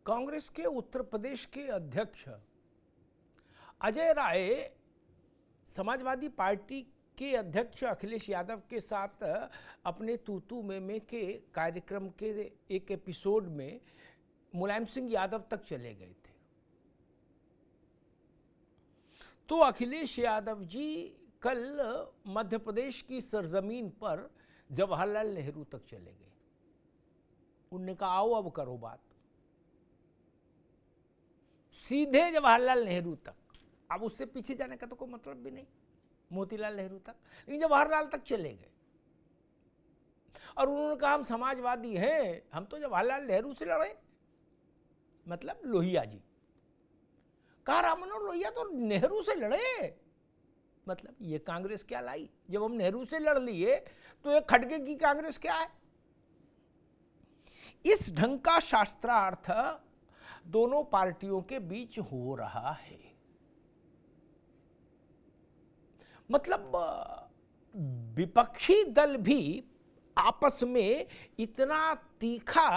कांग्रेस के उत्तर प्रदेश के अध्यक्ष अजय राय समाजवादी पार्टी के अध्यक्ष अखिलेश यादव के साथ अपने तूतू में के कार्यक्रम के एक एपिसोड में मुलायम सिंह यादव तक चले गए थे। तो अखिलेश यादव जी कल मध्य प्रदेश की सरजमीन पर जवाहरलाल नेहरू तक चले गए। उन्होंने कहा आओ अब करो बात, सीधे जवाहरलाल नेहरू तक। अब उससे पीछे जाने का तो कोई मतलब भी नहीं, मोतीलाल नेहरू तक, लेकिन जवाहरलाल तक चले गए और उन्होंने कहा हम समाजवादी हैं, हम तो जवाहरलाल नेहरू से लड़े, मतलब लोहिया जी। कहा राम मनोहर लोहिया तो नेहरू से लड़े, मतलब ये कांग्रेस क्या लाई? जब हम नेहरू से लड़ लिए तो ये खड़गे की कांग्रेस क्या है? इस ढंग का शास्त्रार्थ दोनों पार्टियों के बीच हो रहा है। मतलब विपक्षी दल भी आपस में इतना तीखा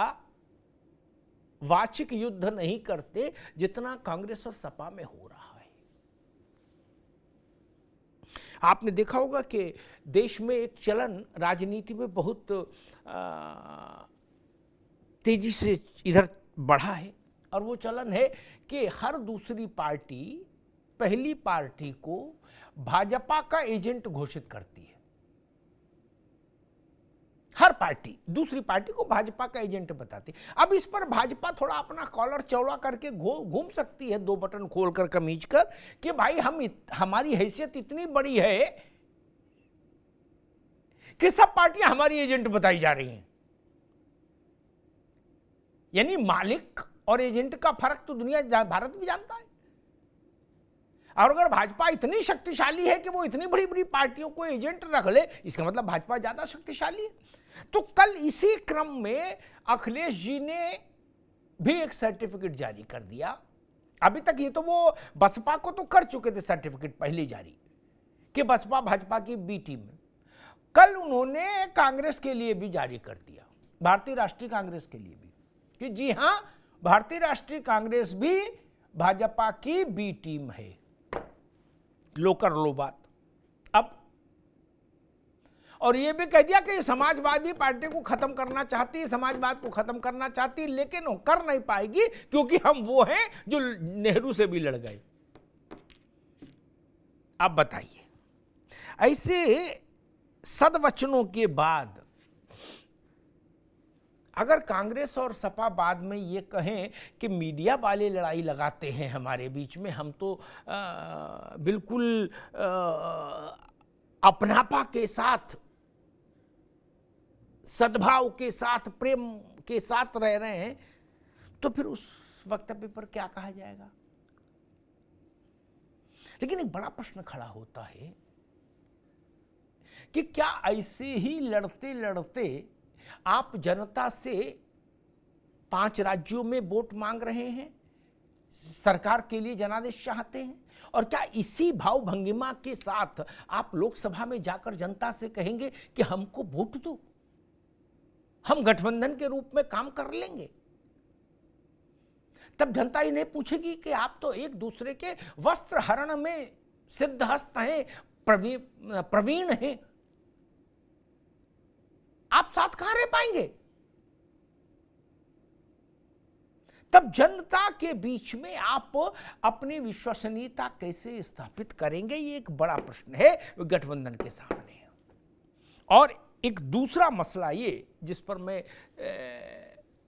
वाचिक युद्ध नहीं करते जितना कांग्रेस और सपा में हो रहा है। आपने देखा होगा कि देश में एक चलन राजनीति में बहुत तेजी से इधर बढ़ा है और वो चलन है कि हर दूसरी पार्टी पहली पार्टी को भाजपा का एजेंट घोषित करती है। हर पार्टी दूसरी पार्टी को भाजपा का एजेंट बताती है। अब इस पर भाजपा थोड़ा अपना कॉलर चौड़ा करके घूम सकती है, दो बटन खोलकर कमीज कर, कि भाई हमारी हैसियत इतनी बड़ी है कि सब पार्टियां हमारी एजेंट बताई जा रही हैं। यानी मालिक और एजेंट का फर्क तो दुनिया भारत भी जानता है। और अगर भाजपा इतनी शक्तिशाली है कि वो इतनी बड़ी बड़ी पार्टियों को एजेंट रख ले, इसका मतलब भाजपा ज्यादा शक्तिशाली है। तो कल इसी क्रम में अखिलेश जी ने भी एक सर्टिफिकेट जारी कर दिया। अभी तक ये तो वो बसपा को तो कर चुके थे सर्टिफिकेट पहले जारी कि बसपा भाजपा की बी टीम में। कल उन्होंने कांग्रेस के लिए भी जारी कर दिया, भारतीय राष्ट्रीय कांग्रेस के लिए भी, कि जी हां भारतीय राष्ट्रीय कांग्रेस भी भाजपा की बी टीम है। लो कर लो बात अब। और ये भी कह दिया कि समाजवादी पार्टी को खत्म करना चाहती है, समाजवाद को खत्म करना चाहती है, लेकिन वो कर नहीं पाएगी क्योंकि हम वो हैं जो नेहरू से भी लड़ गए। अब बताइए, ऐसे सदवचनों के बाद अगर कांग्रेस और सपा बाद में ये कहें कि मीडिया वाले लड़ाई लगाते हैं हमारे बीच में, हम तो बिल्कुल अपनापा के साथ, सद्भाव के साथ, प्रेम के साथ रह रहे हैं, तो फिर उस वक्तव्य पर क्या कहा जाएगा? लेकिन एक बड़ा प्रश्न खड़ा होता है कि क्या ऐसे ही लड़ते लड़ते आप जनता से 5 राज्यों में वोट मांग रहे हैं, सरकार के लिए जनादेश चाहते हैं, और क्या इसी भाव भंगिमा के साथ आप लोकसभा में जाकर जनता से कहेंगे कि हमको वोट दो, हम गठबंधन के रूप में काम कर लेंगे? तब जनता ये नहीं पूछेगी कि आप तो एक दूसरे के वस्त्र हरण में सिद्धहस्त हैं, प्रवीण हैं, आप साथ कहां रह पाएंगे? तब जनता के बीच में आप अपनी विश्वसनीयता कैसे स्थापित करेंगे? ये एक बड़ा प्रश्न है गठबंधन के सामने। और एक दूसरा मसला ये, जिस पर मैं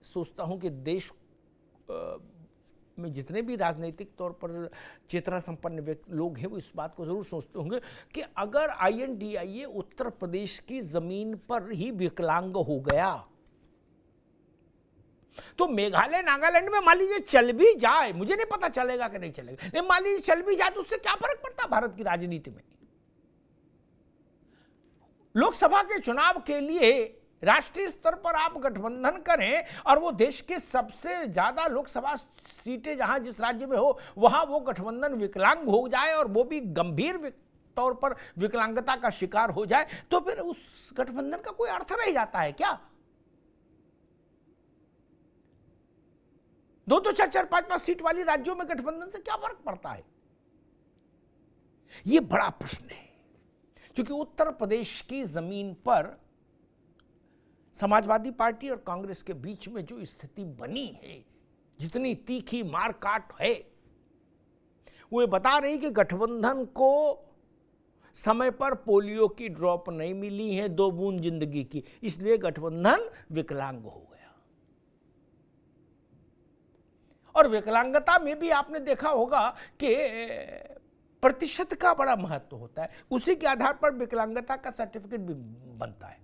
सोचता हूं कि देश में जितने भी राजनीतिक तौर पर चेतना संपन्न लोग हैं वो इस बात को जरूर सोचते होंगे कि अगर INDIA उत्तर प्रदेश की जमीन पर ही विकलांग हो गया तो मेघालय नागालैंड में मान लीजिए चल भी जाए, मुझे नहीं पता चलेगा कि नहीं चलेगा, लेकिन मान लीजिए चल भी जाए तो उससे क्या फर्क पड़ता भारत की राजनीति में? लोकसभा के चुनाव के लिए राष्ट्रीय स्तर पर आप गठबंधन करें और वो देश के सबसे ज्यादा लोकसभा सीटें जहां जिस राज्य में हो वहां वो गठबंधन विकलांग हो जाए और वो भी गंभीर तौर पर विकलांगता का शिकार हो जाए, तो फिर उस गठबंधन का कोई अर्थ रह जाता है क्या? दो दो चार चार पांच पांच सीट वाली राज्यों में गठबंधन से क्या फर्क पड़ता है? यह बड़ा प्रश्न है, क्योंकि उत्तर प्रदेश की जमीन पर समाजवादी पार्टी और कांग्रेस के बीच में जो स्थिति बनी है, जितनी तीखी मारकाट है, वो बता रही कि गठबंधन को समय पर पोलियो की ड्रॉप नहीं मिली है, 2 बूंद जिंदगी की, इसलिए गठबंधन विकलांग हो गया। और विकलांगता में भी आपने देखा होगा कि प्रतिशत का बड़ा महत्व होता है, उसी के आधार पर विकलांगता का सर्टिफिकेट भी बनता है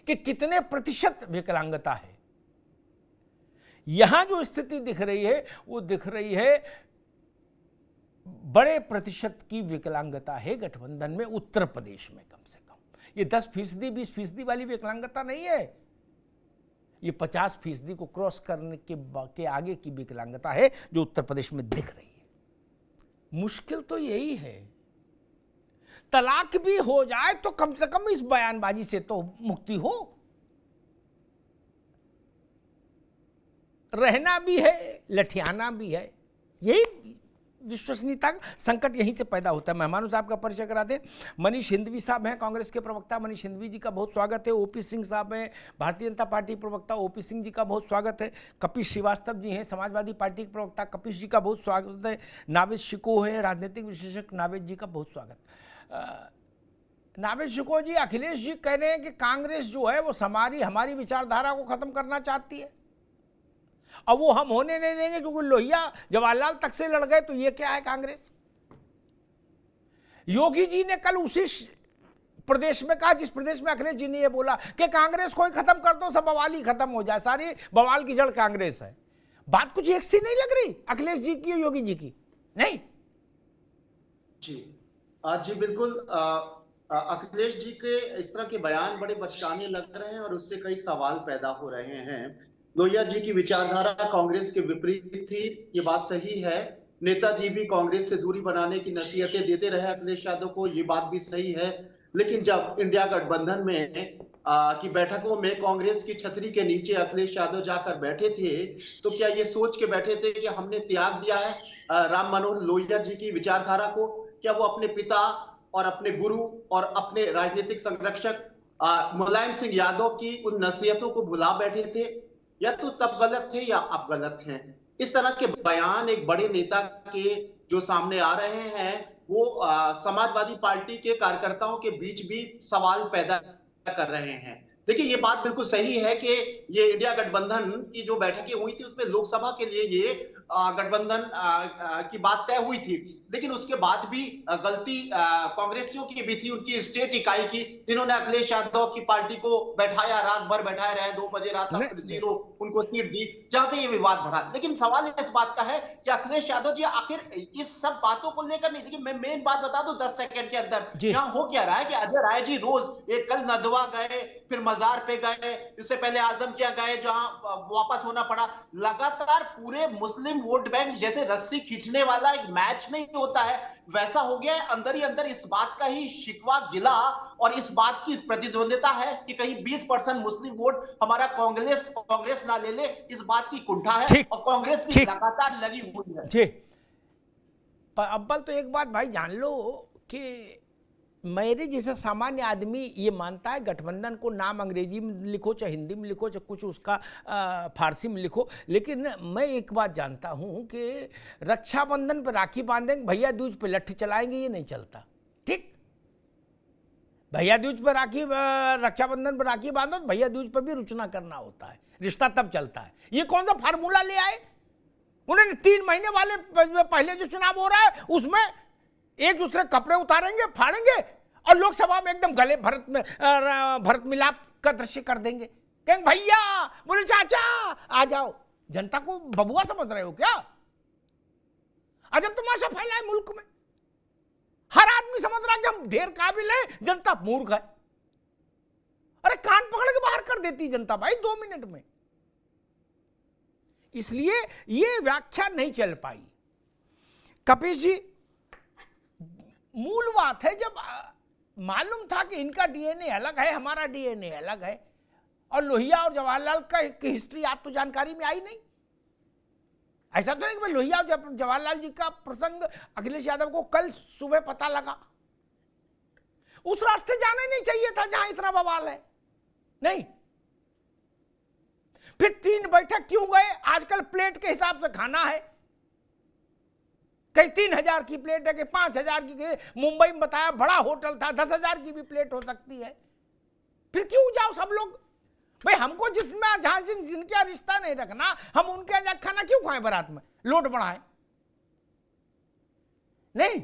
कि कितने प्रतिशत विकलांगता है। यहां जो स्थिति दिख रही है वो दिख रही है बड़े प्रतिशत की विकलांगता है गठबंधन में, उत्तर प्रदेश में कम से कम। ये 10% 20% वाली विकलांगता नहीं है, ये 50% को क्रॉस करने के आगे की विकलांगता है जो उत्तर प्रदेश में दिख रही है। मुश्किल तो यही है, तलाक भी हो जाए तो कम से कम इस बयानबाजी से तो मुक्ति हो, रहना भी है, लठियाना भी है। यही विश्वसनीयता का संकट यहीं से पैदा होता है। मेहमानों साहब का परिचय कराते हैं। मनीष हिंदवी साहब हैं, कांग्रेस के प्रवक्ता। मनीष हिंदवी जी का बहुत स्वागत है। ओपी सिंह साहब हैं, भारतीय जनता पार्टी प्रवक्ता। ओपी सिंह जी का बहुत स्वागत है। कपिश श्रीवास्तव जी हैं, समाजवादी पार्टी के प्रवक्ता। कपिश जी का बहुत स्वागत है। नावेद शिको है, राजनीतिक विशेषज्ञ। नावेद जी का बहुत स्वागत। नावेद शिको जी, अखिलेश जी कह रहे हैं कि कांग्रेस जो है वो हमारी विचारधारा को खत्म करना चाहती है, अब वो हम होने नहीं देंगे, क्योंकि लोहिया जवाहरलाल तक से लड़ गए, तो ये क्या है कांग्रेस। योगी जी ने कल उसी प्रदेश में कहा जिस प्रदेश में अखिलेश जी ने ये बोला कि कांग्रेस को ही खत्म कर दो, सब बवाल ही खत्म हो जाए, सारी बवाल की जड़ कांग्रेस है। बात कुछ एक सी नहीं लग रही अखिलेश जी की, योगी जी की नहीं। जी बिल्कुल, अखिलेश जी के इस तरह के बयान बड़े बचकाने लग रहे हैं और उससे कई सवाल पैदा हो रहे हैं। लोहिया जी की विचारधारा कांग्रेस के विपरीत थी, ये बात सही है। नेताजी भी कांग्रेस से दूरी बनाने की नसीहतें देते रहे अखिलेश यादव को, ये बात भी सही है। लेकिन जब इंडिया गठबंधन में की बैठकों में कांग्रेस की छतरी के नीचे अखिलेश यादव जाकर बैठे थे, तो क्या ये सोच के बैठे थे कि हमने त्याग दिया है राम मनोहर लोहिया जी की विचारधारा को? क्या वो अपने पिता और अपने गुरु और अपने राजनीतिक संरक्षक मुलायम सिंह यादव की उन नसीहतों को भुला बैठे थे, या तो तब गलत थे या अब गलत हैं? इस तरह के बयान एक बड़े नेता के जो सामने आ रहे हैं, वो समाजवादी पार्टी के कार्यकर्ताओं के बीच भी सवाल पैदा कर रहे हैं। देखिए, ये बात बिल्कुल सही है कि ये इंडिया गठबंधन की जो बैठकें हुई थी उसमें लोकसभा के लिए ये गठबंधन की बात तय हुई थी, लेकिन उसके बाद भी गलती कांग्रेसियों की भी थी, उनकी स्टेट इकाई की, जिन्होंने अखिलेश यादव की पार्टी को बैठाया, रात भर बैठाए रहे, 2 बजे रात तक, फिर 0 उनको सीट दी, जहां से ये विवाद बढ़ा। लेकिन सवाल इस बात का है कि अखिलेश यादव जी आखिर इस सब बातों को लेकर नहीं, देखिए मैं मेन बात बता दूं 10 सेकंड के अंदर, यहाँ हो क्या रहा है कि अजय राय जी रोज एक कल नदवा गए, फिर मजार पे गए, इससे पहले आजम क्या गए, जहां वापस होना पड़ा। लगातार पूरे मुस्लिम वोट बैंक जैसे रस्सी खींचने वाला एक मैच नहीं होता है, वैसा हो गया है। अंदर ही अंदर इस बात का ही शिकवा गिला और इस बात की प्रतिद्वंदिता है कि कहीं 20% मुस्लिम वोट हमारा कांग्रेस ना ले ले, इस बात की कुंठा है और कांग्रेस भी लगातार लगी हुई है। जी, पर अव्वल तो एक बात भाई जान लो कि मेरे जैसा सामान्य आदमी ये मानता है गठबंधन को नाम अंग्रेजी में लिखो चाहे हिंदी में लिखो चाहे कुछ उसका फारसी में लिखो, लेकिन मैं एक बात जानता हूँ कि रक्षाबंधन पर राखी बांधेंगे, भैया दूज पे लट्ठी चलाएंगे, ये नहीं चलता। ठीक, भैया दूज पर राखी, रक्षाबंधन पर राखी बांधो, भैया दूज पर भी रुचना करना होता है, रिश्ता तब चलता है। ये कौन सा फार्मूला ले आए उन्होंने? 3 महीने वाले पहले जो चुनाव हो रहा है उसमें एक दूसरे कपड़े उतारेंगे, फाड़ेंगे और लोकसभा में एकदम गले भरत मिलाप का दृश्य कर देंगे, कहेंगे भैया, बोले चाचा आ जाओ। जनता को बबुआ समझ रहे हो क्या? अजब तमाशा फैला है मुल्क में, हर आदमी समझ रहा है कि हम ढेर काबिल है, जनता मूर्ख है। अरे कान पकड़ के बाहर कर देती जनता भाई 2 मिनट में। इसलिए ये व्याख्या नहीं चल पाई। कपिश जी, मूल बात है, जब मालूम था कि इनका डीएनए अलग है, हमारा डीएनए अलग है, और लोहिया और जवाहरलाल का हिस्ट्री आप तो जानकारी में आई नहीं, ऐसा तो नहीं कि भाई लोहिया जवाहरलाल जी का प्रसंग अखिलेश यादव को कल सुबह पता लगा। उस रास्ते जाना ही नहीं चाहिए था जहां इतना बवाल है। नहीं, फिर 3 बैठक क्यों गए? आजकल प्लेट के हिसाब से खाना है, कहीं 3000 की प्लेट है कि 5000 की। मुंबई में बताया बड़ा होटल था, 10,000 की भी प्लेट हो सकती है। फिर क्यों जाओ सब लोग? भाई हमको जिसमें जहां जिनका रिश्ता नहीं रखना, हम उनके यहाँ खाना क्यों खाएं? बारात में लोड बढ़ाएं? नहीं,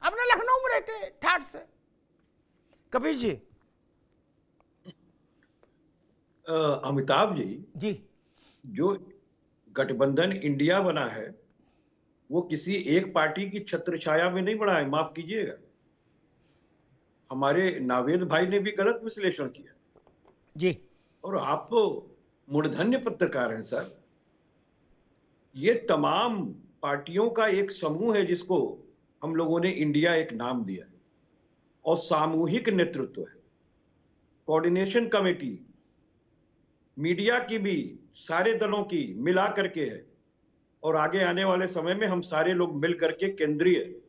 अपने लखनऊ में रहते ठाठ से। कबीर जी, अमिताभ जी, जो गठबंधन इंडिया बना है वो किसी एक पार्टी की छत्र छाया में नहीं बना है, माफ कीजिएगा। हमारे नावेद भाई ने भी गलत विश्लेषण किया जी। और आप तो मूर्धन्य पत्रकार हैं सर। ये तमाम पार्टियों का एक समूह है जिसको हम लोगों ने इंडिया एक नाम दिया है, और सामूहिक नेतृत्व है, कोऑर्डिनेशन कमेटी मीडिया की भी सारे दलों की मिला करके है। और आगे आने वाले समय में हम सारे लोग मिल करके केंद्रीय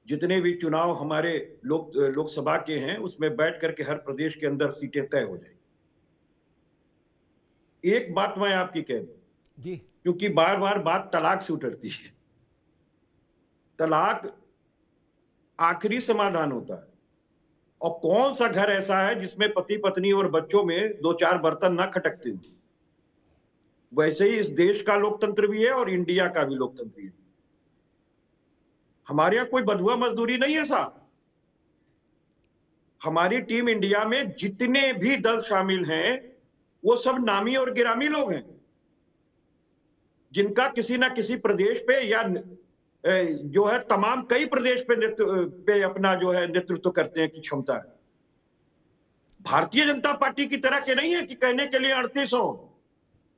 जितने भी चुनाव हमारे लोकसभा के हैं उसमें बैठ करके हर प्रदेश के अंदर सीटें तय हो जाएंगी। एक बात मैं आपकी कह दूं जी, क्योंकि बार बार बात तलाक से उतरती है। तलाक आखिरी समाधान होता है, और कौन सा घर ऐसा है जिसमें पति पत्नी और बच्चों में 2-4 बर्तन ना खटकते हो। वैसे ही इस देश का लोकतंत्र भी है और इंडिया का भी लोकतंत्र है। हमारे यहां कोई बंधुआ मजदूरी नहीं है साहब। हमारी टीम इंडिया में जितने भी दल शामिल हैं वो सब नामी और गिरामी लोग हैं, जिनका किसी ना किसी प्रदेश पे या जो है तमाम कई प्रदेश पे अपना जो है नेतृत्व करते हैं की क्षमता है। भारतीय जनता पार्टी की तरह के नहीं है कि कहने के लिए 38 हो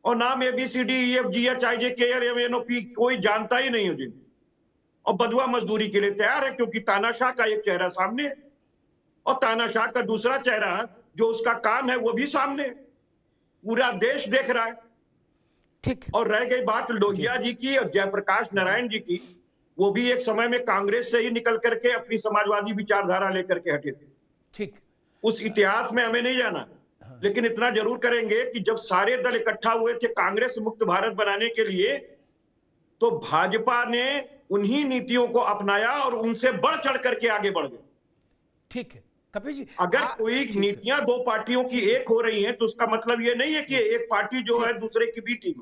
और नाम ABCDEFGHIJKLMNOP कोई जानता ही नहीं हो जिन, और बंधुआ मजदूरी के लिए तैयार है क्योंकि तानाशाह का एक चेहरा सामने है और तानाशाह का दूसरा चेहरा जो उसका काम है वो भी सामने, पूरा देश देख रहा है। ठीक। और रह गई बात लोहिया जी की और जयप्रकाश नारायण जी की, वो भी एक समय में कांग्रेस से ही निकल करके अपनी समाजवादी विचारधारा लेकर के हटे थे। ठीक। उस इतिहास में हमें नहीं जाना, लेकिन इतना जरूर करेंगे कि जब सारे दल इकट्ठा हुए थे कांग्रेस मुक्त भारत बनाने के लिए, तो भाजपा ने उन्हीं नीतियों को अपनाया और उनसे बढ़ चढ़ करके आगे बढ़ गए। ठीक है कपिल जी, अगर कोई नीतियां 2 पार्टियों की एक हो रही हैं तो उसका मतलब ये नहीं है कि एक पार्टी जो है दूसरे की बी टीम।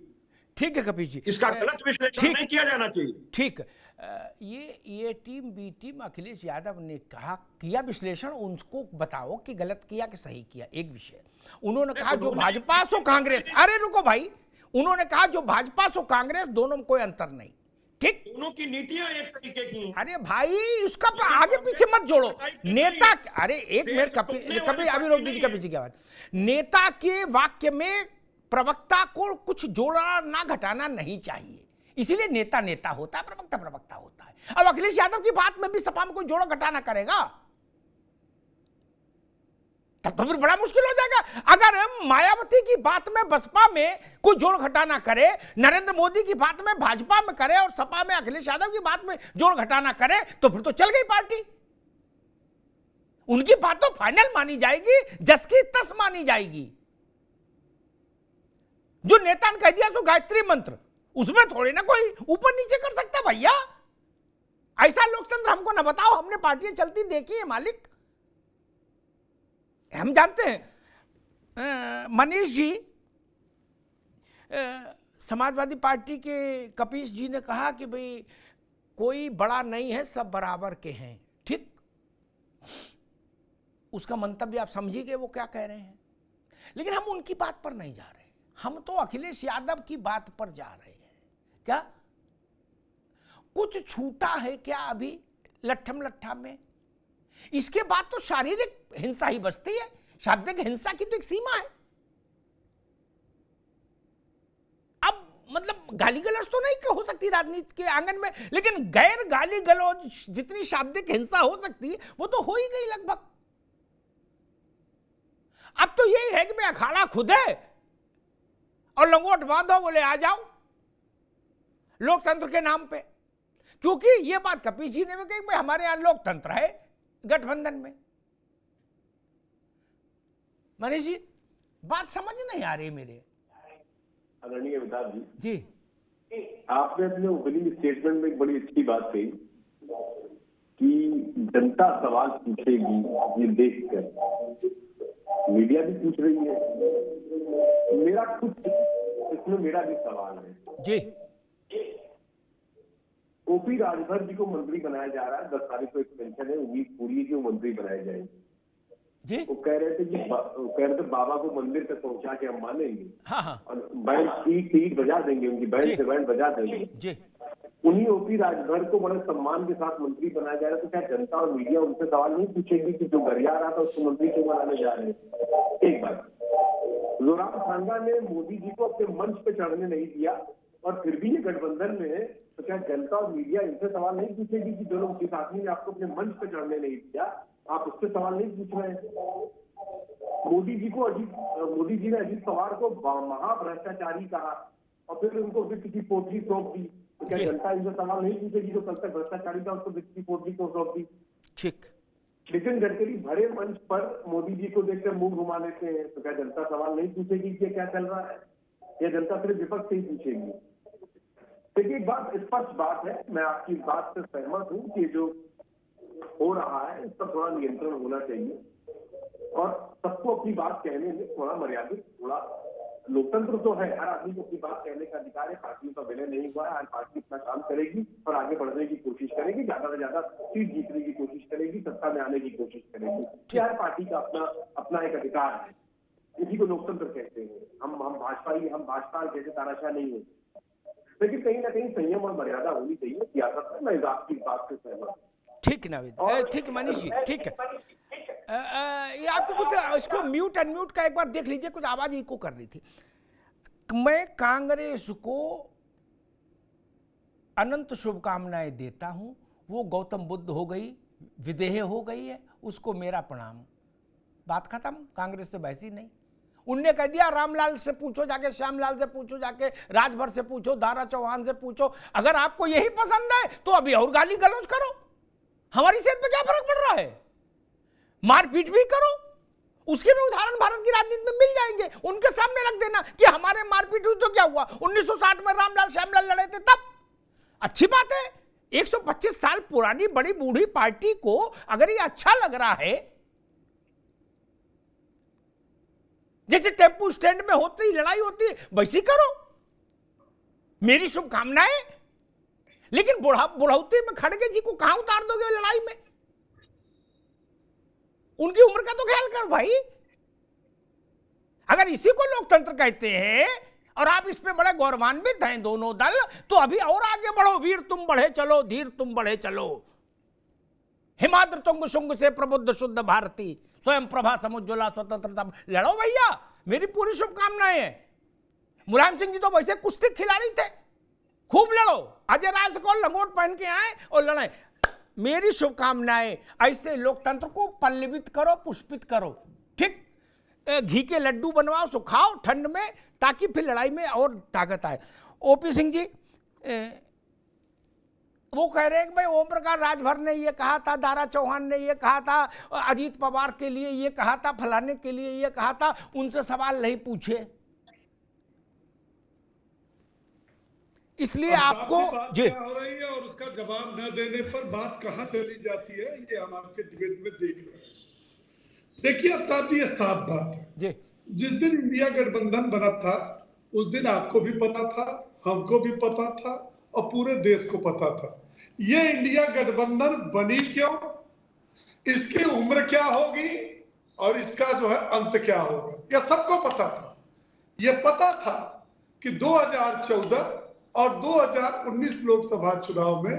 ठीक है कपिल जी, इसका गलत विश्लेषण नहीं किया जाना चाहिए। ठीक। ये team B team Akhilesh Yadav ने कहा किया विश्लेषण, उनको बताओ कि गलत किया कि सही किया। एक विषय उन्होंने कहा जो भाजपा सो कांग्रेस, अरे रुको भाई, उन्होंने कहा जो भाजपा सो कांग्रेस दोनों में कोई अंतर नहीं। ठीक, दोनों की नीतियां एक तरीके की हैं। अरे भाई उसका आगे पीछे मत जोड़ो। नेता, अरे एक मिनट कभी अभी रोक दीजिए कभी जी की बात। नेता के वाक्य में प्रवक्ता को कुछ जोड़ना ना घटाना नहीं चाहिए, इसीलिए नेता नेता होता है, प्रवक्ता प्रवक्ता होता है। अब अखिलेश यादव की बात में भी सपा में कोई जोड़ो घटाना करेगा तब तो फिर बड़ा मुश्किल हो जाएगा। अगर मायावती की बात में बसपा में कोई जोड़ घटाना करे, नरेंद्र मोदी की बात में भाजपा में करे और सपा में अखिलेश यादव की बात में जोड़ घटाना करे तो फिर तो चल गई पार्टी। उनकी बात तो फाइनल मानी जाएगी, जस की तस मानी जाएगी। जो नेता ने कह दिया सो गायत्री मंत्र, उसमें थोड़ी ना कोई ऊपर नीचे कर सकता भैया। ऐसा लोकतंत्र हमको ना बताओ, हमने पार्टियां चलती देखी है मालिक, हम जानते हैं। मनीष जी, समाजवादी पार्टी के कपीश जी ने कहा कि भाई कोई बड़ा नहीं है, सब बराबर के हैं। ठीक, उसका मंतव्य आप समझिए वो क्या कह रहे हैं, लेकिन हम उनकी बात पर नहीं जा रहे, हम तो अखिलेश यादव की बात पर जा रहे हैं। क्या कुछ छूटा है क्या अभी लट्ठम लट्ठा में? इसके बाद तो शारीरिक हिंसा ही बचती है, शाब्दिक हिंसा की तो एक सीमा है। अब मतलब गाली गलौज तो नहीं हो सकती राजनीति के आंगन में, लेकिन गैर गाली गलौज जितनी शाब्दिक हिंसा हो सकती है वो तो हो ही गई लगभग। अब तो यही है कि मैं अखाड़ा खुद है और लंगोट बांधो, बोले आ जाओ, लोकतंत्र के नाम पे, क्योंकि ये बात कपिल जी ने भी कही भाई हमारे यहां लोकतंत्र है गठबंधन में। मनीष जी बात समझ नहीं आ रही मेरे। आदरणीय अमिताभ जी आपने अपने ओपनिंग स्टेटमेंट में एक बड़ी अच्छी बात कही कि जनता सवाल पूछेगी, ये देखकर मीडिया भी पूछ रही है। मेरा कुछ इसमें मेरा भी सवाल है जी। ओपी राजभर जी को मंत्री बनाया जा रहा है, 10 तारीख को एक्सटेंशन है, उम्मीद पूरी है कि वो मंत्री बनाए जाएंगे जी। वो कह रहे थे बाबा को मंदिर तक पहुंचा के हम मानेंगे। हाँ और बैंड सीट बजा देंगे, उनकी बैंड से बैंड बजा देंगे जी। उन्हीं ओपी राजभर को बड़े सम्मान के साथ मंत्री बनाया जा रहा है, तो क्या जनता और मीडिया उनसे सवाल नहीं पूछेगी कि जो गरिया रहा था उसको मंत्री क्यों बनाने जा रहे हैं? एक बात, जोरामथंगा ने मोदी जी को अपने मंच पे चढ़ने नहीं दिया और फिर भी ये गठबंधन में है, तो क्या जनता और मीडिया इनसे सवाल नहीं पूछेगी कि जो लोग जिस आदमी ने आपको अपने मंच पे चढ़ने नहीं दिया आप उससे सवाल नहीं पूछ रहे हैं? मोदी जी ने अजीत पवार को महाभ्रष्टाचारी कहा और फिर उनको वित्त की पोटली सौंप दी, तो क्या जनता इनसे सवाल नहीं पूछेगी जो कल तक भ्रष्टाचारी था उसको वित्त की पोटली को सौंप दी? ठीक। नितिन गडकरी भरे मंच पर मोदी जी को देखकर मुंह घुमा लेते हैं, तो क्या जनता सवाल नहीं पूछेगी कि क्या चल रहा है? या जनता सिर्फ विपक्ष से ही पूछेगी? देखिए एक बात स्पष्ट बात है, मैं आपकी इस बात से सहमत हूं कि जो हो रहा है इस पर थोड़ा नियंत्रण होना चाहिए और सबको अपनी बात कहने में थोड़ा मर्यादित, थोड़ा लोकतंत्र तो है, हर आदमी को अपनी बात कहने का अधिकार है, पार्टियों का विलय नहीं हुआ है, हर पार्टी अपना काम करेगी और आगे बढ़ने की कोशिश करेगी, ज्यादा से ज्यादा सीट जीतने की कोशिश करेगी, सत्ता में आने की कोशिश करेगी। हर पार्टी का अपना एक अधिकार है, इसी को लोकतंत्र कहते हैं। हम भाजपा जैसे तानाशाह नहीं है, लेकिन कहीं ना कहीं संयम और मर्यादा होनी चाहिए सियासत में। मैं आपकी बात से सहमत हूँ। ठीक नाविद, ठीक मनीष जी, ठीक है। ये आपको कुछ इसको म्यूट अनम्यूट का एक बार देख लीजिए, कुछ आवाज इको कर रही थी। मैं कांग्रेस को अनंत शुभकामनाएं देता हूं, वो गौतम बुद्ध हो गई, विदेह हो गई है, उसको मेरा प्रणाम। बात खत्म, कांग्रेस से बहस ही नहीं। उनने कह दिया रामलाल से पूछो जाके, श्यामलाल से पूछो जाके, राजभर से पूछो, दारा चौहान से पूछो, अगर आपको यही पसंद है तो अभी और गाली गलौज करो, हमारी सेहत पे क्या फर्क पड़ रहा है? मारपीट भी करो, उसके भी उदाहरण भारत की राजनीति में मिल जाएंगे। उनके सामने रख देना कि हमारे मारपीट हुई तो क्या हुआ, 1960 में रामलाल श्यामलाल लड़े थे तब। अच्छी बात है, 125 साल पुरानी बड़ी बूढ़ी पार्टी को अगर ये अच्छा लग रहा है, जैसे टेम्पू स्टैंड में होती लड़ाई होती है वैसी करो, मेरी शुभकामनाएं। लेकिन बुढ़ौती में खड़गे जी को कहां उतार दोगे लड़ाई में? उनकी उम्र का तो ख्याल करो भाई। अगर इसी को लोकतंत्र कहते हैं और आप इस पे बड़े गौरवान्वित हैं दोनों दल, तो अभी और आगे बढ़ो। वीर तुम बढ़े चलो, धीर तुम बढ़े चलो, हिमाद्र तुंग शुंग से प्रबुद्ध शुद्ध भारती, स्वयं प्रभा समुज्ज्वला स्वतंत्रता। लड़ो भैया, मेरी पूरी शुभकामनाएं हैं। मुलायम सिंह जी तो वैसे कुश्ती खिलाड़ी थे, खूब लड़ो, अजय राय से कौन लंगोट पहन के आए और लड़ाई। मेरी शुभकामनाएं, ऐसे लोकतंत्र को पल्लवित करो, पुष्पित करो। ठीक, घी के लड्डू बनवाओ, सुखाओ ठंड में, ताकि फिर लड़ाई में और ताकत आए। ओपी सिंह जी वो कह रहे हैं कि भाई ओम प्रकाश राजभर ने ये कहा था, दारा चौहान ने ये कहा था, अजीत पवार के लिए ये कहा था, फलाने के लिए ये कहा था, उनसे सवाल नहीं पूछे, इसलिए आपको जी हो रही है और उसका जवाब न देने पर बात कहां चली जाती है, ये हम आपके डिबेट में देख रहे हैं। देखिए अमिताभ जी, ये साफ बात है जी, जिस दिन इंडिया गठबंधन बना था उस दिन आपको भी पता था, हमको भी पता था और पूरे देश को पता था ये इंडिया गठबंधन बनी क्यों, इसकी उम्र क्या होगी और इसका जो है अंत क्या होगा, यह सबको पता था। यह पता था कि 2014 और 2019 लोकसभा चुनाव में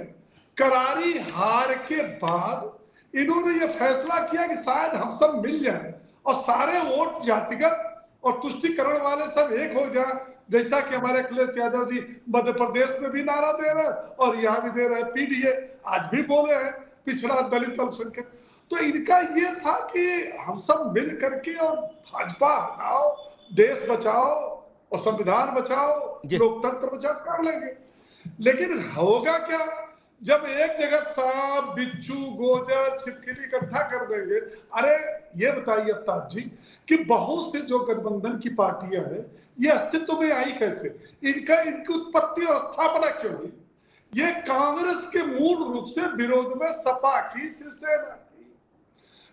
करारी हार के बाद इन्होंने ये फैसला किया कि शायद हम सब मिल जाएं और सारे वोट जातिगत और तुष्टिकरण वाले सब एक हो जाए, जैसा कि हमारे अखिलेश यादव जी मध्य प्रदेश में भी नारा दे रहे हैं और यहाँ भी दे रहे हैं, पीडीए आज भी बोले हैं, पिछड़ा दलित अल्पसंख्यक। तो इनका ये था कि हम सब मिल करके और भाजपा हटाओ, देश बचाओ और संविधान बचाओ, लोकतंत्र बचाओ, कर लेंगे। लेकिन होगा क्या जब एक जगह सांप, बिच्छू, गोजर, छिपकली इकट्ठा कर देंगे। अरे ये बताइए अफ्ताब जी कि बहुत से जो गठबंधन की पार्टियां हैं ये अस्तित्व में आई कैसे, इनकी उत्पत्ति और स्थापना क्यों हुई? ये कांग्रेस के मूल रूप से विरोध में सपा की, शिवसेना की,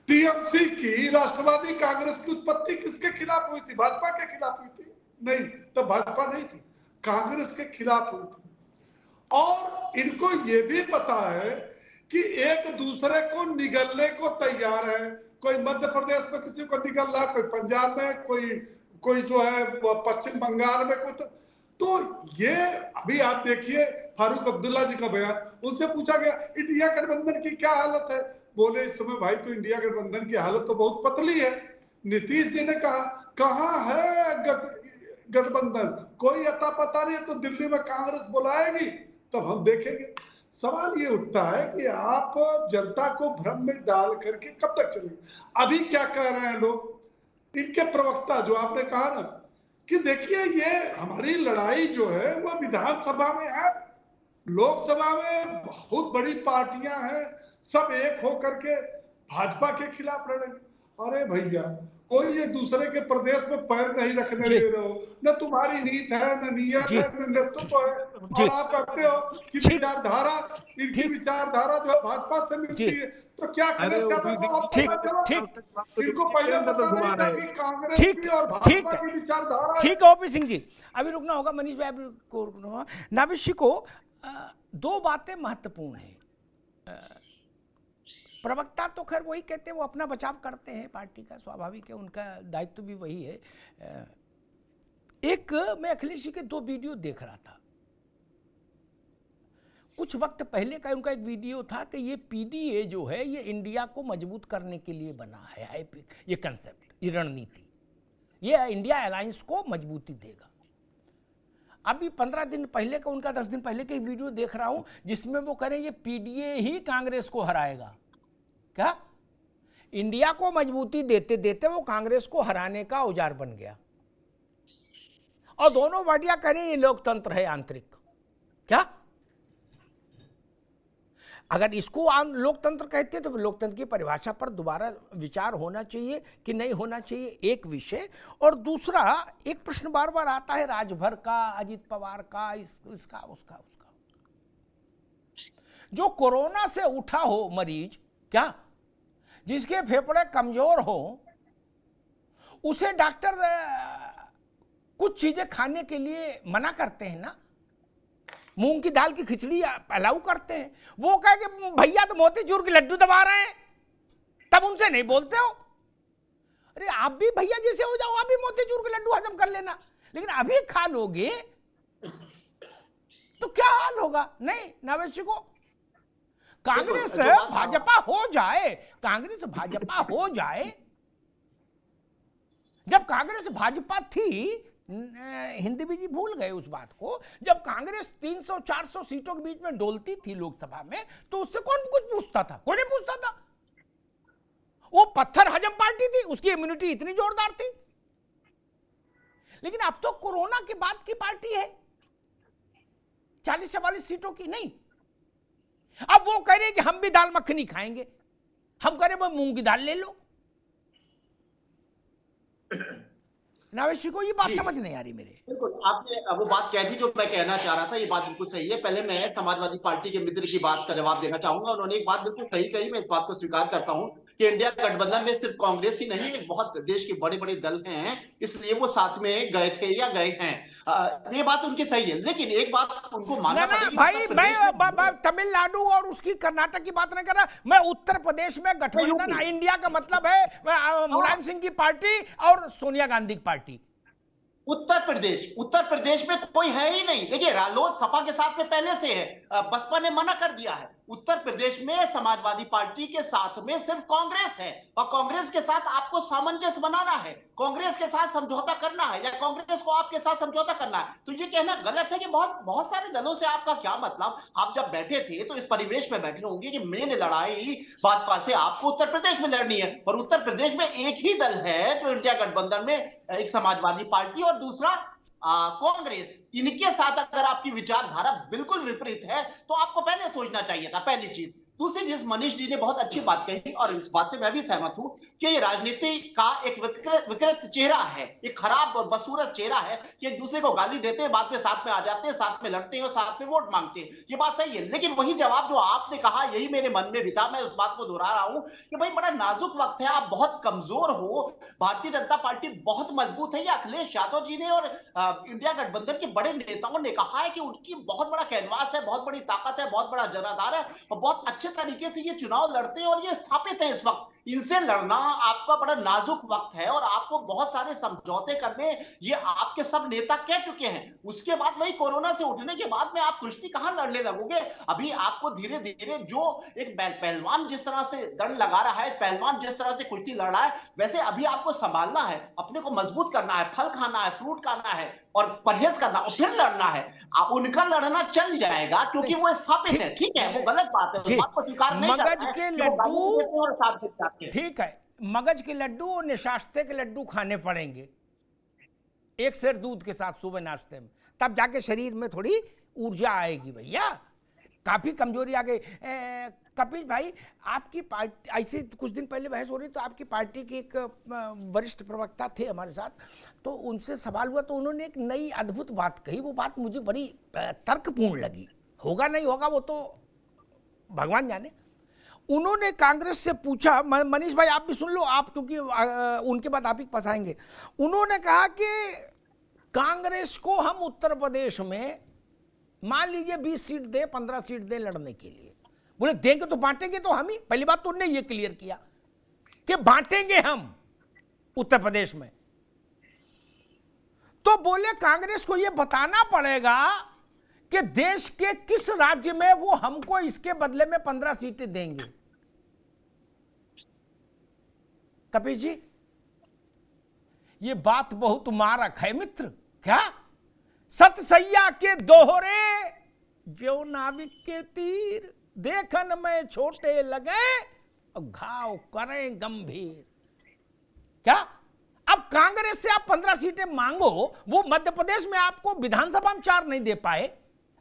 टीएमसी की, राष्ट्रवादी कांग्रेस की उत्पत्ति किसके खिलाफ हुई थी? भाजपा के खिलाफ हुई थी? नहीं, तब भाजपा नहीं थी, कांग्रेस के खिलाफ हुई थी। और इनको ये भी पता है कि एक दूसरे को निगलने को तैयार है। कोई मध्य प्रदेश में किसी को निगल रहा, कोई पंजाब में, कोई जो है पश्चिम बंगाल में, कोई तो ये अभी आप देखिए फारूक अब्दुल्ला जी का बयान, उनसे पूछा गया इंडिया गठबंधन की क्या हालत है, बोले इस समय भाई तो इंडिया गठबंधन की हालत तो बहुत पतली है। नीतीश जी ने कहा कहां है गठबंधन, कोई अता पता नहीं, तो दिल्ली में कांग्रेस बुलाएगी तब हम देखेंगे। सवाल ये उठता है कि आप जनता को भ्रम में डाल करके कब तक चलेंगे? अभी क्या कह रहे हैं लोग, इनके प्रवक्ता जो आपने कहा ना कि देखिए ये हमारी लड़ाई जो है वो विधानसभा में है, लोकसभा में बहुत बड़ी पार्टियां हैं, सब एक होकर के भाजपा के खिलाफ लड़ेंगे। अरे भैया कोई एक दूसरे के प्रदेश में पैर नहीं रखने दे रहे हो, न तुम्हारी नीत है, न नियत है, न नेतृत्व है, और आप कहते हो कि विचारधारा, इनकी विचारधारा जो है भाजपा से मिलती है, तो क्या करें? इनको पहले पता नहीं था कि कांग्रेस की और भाजपा की विचारधारा। ठीक है ओपी सिंह जी, अभी रुकना होगा, मनीष भाई को रुकना होगा। नाविशी को दो बातें महत्वपूर्ण है। प्रवक्ता तो खैर वही कहते हैं, वो अपना बचाव करते हैं, पार्टी का स्वाभाविक है, उनका दायित्व भी वही है। एक मैं अखिलेश जी के दो वीडियो देख रहा था, कुछ वक्त पहले का उनका एक वीडियो था कि ये पीडीए जो है ये इंडिया को मजबूत करने के लिए बना है, ये कंसेप्ट, ये रणनीति, ये इंडिया अलायंस को मजबूती देगा। अभी 15 दिन पहले का उनका 10 दिन पहले का एक वीडियो देख रहा हूं जिसमें वो कह रहे हैं ये पीडीए ही कांग्रेस को हराएगा। क्या? इंडिया को मजबूती देते देते वो कांग्रेस को हराने का औजार बन गया, और दोनों बढ़िया कह रहे हैं ये लोकतंत्र है आंतरिक। क्या? अगर इसको लोकतंत्र कहते हैं तो लोकतंत्र की परिभाषा पर दोबारा विचार होना चाहिए कि नहीं होना चाहिए, एक विषय। और दूसरा एक प्रश्न बार बार आता है राजभर का, अजित पवार का, इसका उसका। जो कोरोना से उठा हो मरीज, क्या जिसके फेफड़े कमजोर हो, उसे डॉक्टर कुछ चीजें खाने के लिए मना करते हैं ना, मूंग की दाल की खिचड़ी अलाउ करते हैं। वो कहे कि भैया तो मोतीचूर के लड्डू दबा रहे हैं, तब उनसे नहीं बोलते हो। अरे आप भी भैया जैसे हो जाओ, आप भी मोतीचूर के लड्डू हजम कर लेना, लेकिन अभी खा लोगे तो क्या हाल होगा? नहीं, नावेशी को कांग्रेस भाजपा हो जाए, कांग्रेस भाजपा हो जाए। जब कांग्रेस भाजपा थी, हिंदी भी जी भूल गए उस बात को, जब कांग्रेस 300-400 सीटों के बीच में डोलती थी लोकसभा में, तो उससे कौन कुछ पूछता था? कोई नहीं पूछता था। वो पत्थर हजम पार्टी थी, उसकी इम्यूनिटी इतनी जोरदार थी। लेकिन अब तो कोरोना के बाद की पार्टी है, 40-44 सीटों की नहीं। अब वो कह रहे कि हम भी दाल मखनी खाएंगे, हम कह रहे वो मूंग की दाल ले लो। नावेशी को ये बात समझ नहीं आ रही मेरे। बिल्कुल, आपने वो बात कह दी जो मैं कहना चाह रहा था, ये बात बिल्कुल सही है। पहले मैं समाजवादी पार्टी के मित्र की बात का जवाब देना चाहूंगा। उन्होंने एक बात बिल्कुल सही कही, मैं इस बात को स्वीकार करता हूं कि इंडिया गठबंधन में सिर्फ कांग्रेस ही नहीं, बहुत देश के बड़े बड़े दल हैं, इसलिए वो साथ में गए थे या गए हैं। ये बात उनकी सही है, लेकिन एक बात उनको मानना पड़ेगी भाई, मैं तमिलनाडु और उसकी कर्नाटक की बात नहीं कर रहा, मैं उत्तर प्रदेश में गठबंधन इंडिया का मतलब है मुलायम सिंह की पार्टी और सोनिया गांधी की पार्टी। उत्तर प्रदेश में कोई है ही नहीं। देखिए रालोद सपा के साथ में पहले से है, बसपा ने मना कर दिया है। उत्तर प्रदेश में समाजवादी पार्टी के साथ में सिर्फ कांग्रेस है, और कांग्रेस के साथ आपको सामंजस्य बनाना है, कांग्रेस के साथ समझौता करना है, या कांग्रेस को आपके साथ समझौता करना है। तो ये कहना गलत है कि बहुत सारे दलों से आपका क्या मतलब। आप जब बैठे थे तो इस परिवेश में बैठे होंगे कि मेन लड़ाई भाजपा से आपको उत्तर प्रदेश में लड़नी है, और उत्तर प्रदेश में एक ही दल है जो इंडिया गठबंधन में, एक समाजवादी पार्टी और दूसरा कांग्रेस, इनके साथ अगर आपकी विचारधारा बिल्कुल विपरीत है तो आपको पहले सोचना चाहिए था, पहली चीज। दूसरी चीज, मनीष जी ने बहुत अच्छी बात कही और इस बात से मैं भी सहमत हूं कि ये राजनीति का एक विकृत चेहरा है, एक खराब और बदसूरत चेहरा है कि एक दूसरे को गाली देते हैं, बाद में साथ में आ जाते हैं, साथ में लड़ते हैं और साथ में वोट मांगते हैं। ये बात सही है, लेकिन वही जवाब जो आपने कहा यही मेरे मन में भी था। मैं उस बात को दोहरा रहा हूं कि भाई बड़ा नाजुक वक्त है, आप बहुत कमजोर हो, भारतीय जनता पार्टी बहुत मजबूत है। ये अखिलेश यादव जी ने और इंडिया गठबंधन के बड़े नेताओं ने कहा है कि उनकी बहुत बड़ा कैनवास है, बहुत बड़ी ताकत है, बहुत बड़ा जनाधार है और बहुत अच्छे तरीके से ये चुनाव लड़ते हैं और ये स्थापित है इस वक्त। इनसे लड़ना आपका बड़ा नाजुक वक्त है और आपको बहुत सारे समझौते करने ये आपके सब नेता कह चुके हैं। उसके बाद वही कोरोना से उठने के बाद में आप कुश्ती कहां लड़ने लगोगे? अभी आपको धीरे धीरे जो एक पहलवान जिस तरह से दड़ लगा रहा है, पहलवान जिस तरह से कुश्ती लड़ रहा है, वैसे अभी आपको संभालना है, अपने को मजबूत करना है, फल खाना है, फ्रूट खाना है और परहेज करना और फिर लड़ना है। उनका लड़ना चल जाएगा क्योंकि वो स्थापित है। ठीक है, वो गलत बात है, उस बात को स्वीकार नहीं करना है। मगज के लड्डू, ठीक है, मगज के लड्डू और निशास्ते के लड्डू खाने पड़ेंगे एक सेर दूध के साथ सुबह नाश्ते में, तब जाके शरीर में थोड़ी ऊर्जा आएगी। भैया काफी कमजोरी आ गई। कपिल भाई, आपकी पार्टी, ऐसे कुछ दिन पहले बहस हो रही तो आपकी पार्टी के एक वरिष्ठ प्रवक्ता थे हमारे साथ, तो उनसे सवाल हुआ तो उन्होंने एक नई अद्भुत बात कही। वो बात मुझे बड़ी तर्कपूर्ण लगी, होगा नहीं होगा वो तो भगवान जाने। उन्होंने कांग्रेस से पूछा, मनीष भाई आप भी सुन लो, आप क्योंकि उनके बाद आप ही फंसाएंगे। उन्होंने कहा कि कांग्रेस को हम उत्तर प्रदेश में मान लीजिए 20 सीट दे, 15 सीट दे लड़ने के लिए। बोले देंगे तो बांटेंगे तो हम ही। पहली बात तो उन्होंने ये क्लियर किया कि बांटेंगे हम उत्तर प्रदेश में। तो बोले कांग्रेस को ये बताना पड़ेगा कि देश के किस राज्य में वो हमको इसके बदले में 15 सीटें देंगे। कपिल जी, ये बात बहुत मारक है मित्र। क्या सतसैया के दोहरे जो नाविक के तीर देखन में छोटे लगे और घाव करें गंभीर। क्या अब कांग्रेस से आप 15 सीटें मांगो, वो मध्य प्रदेश में आपको विधानसभा में 4 नहीं दे पाए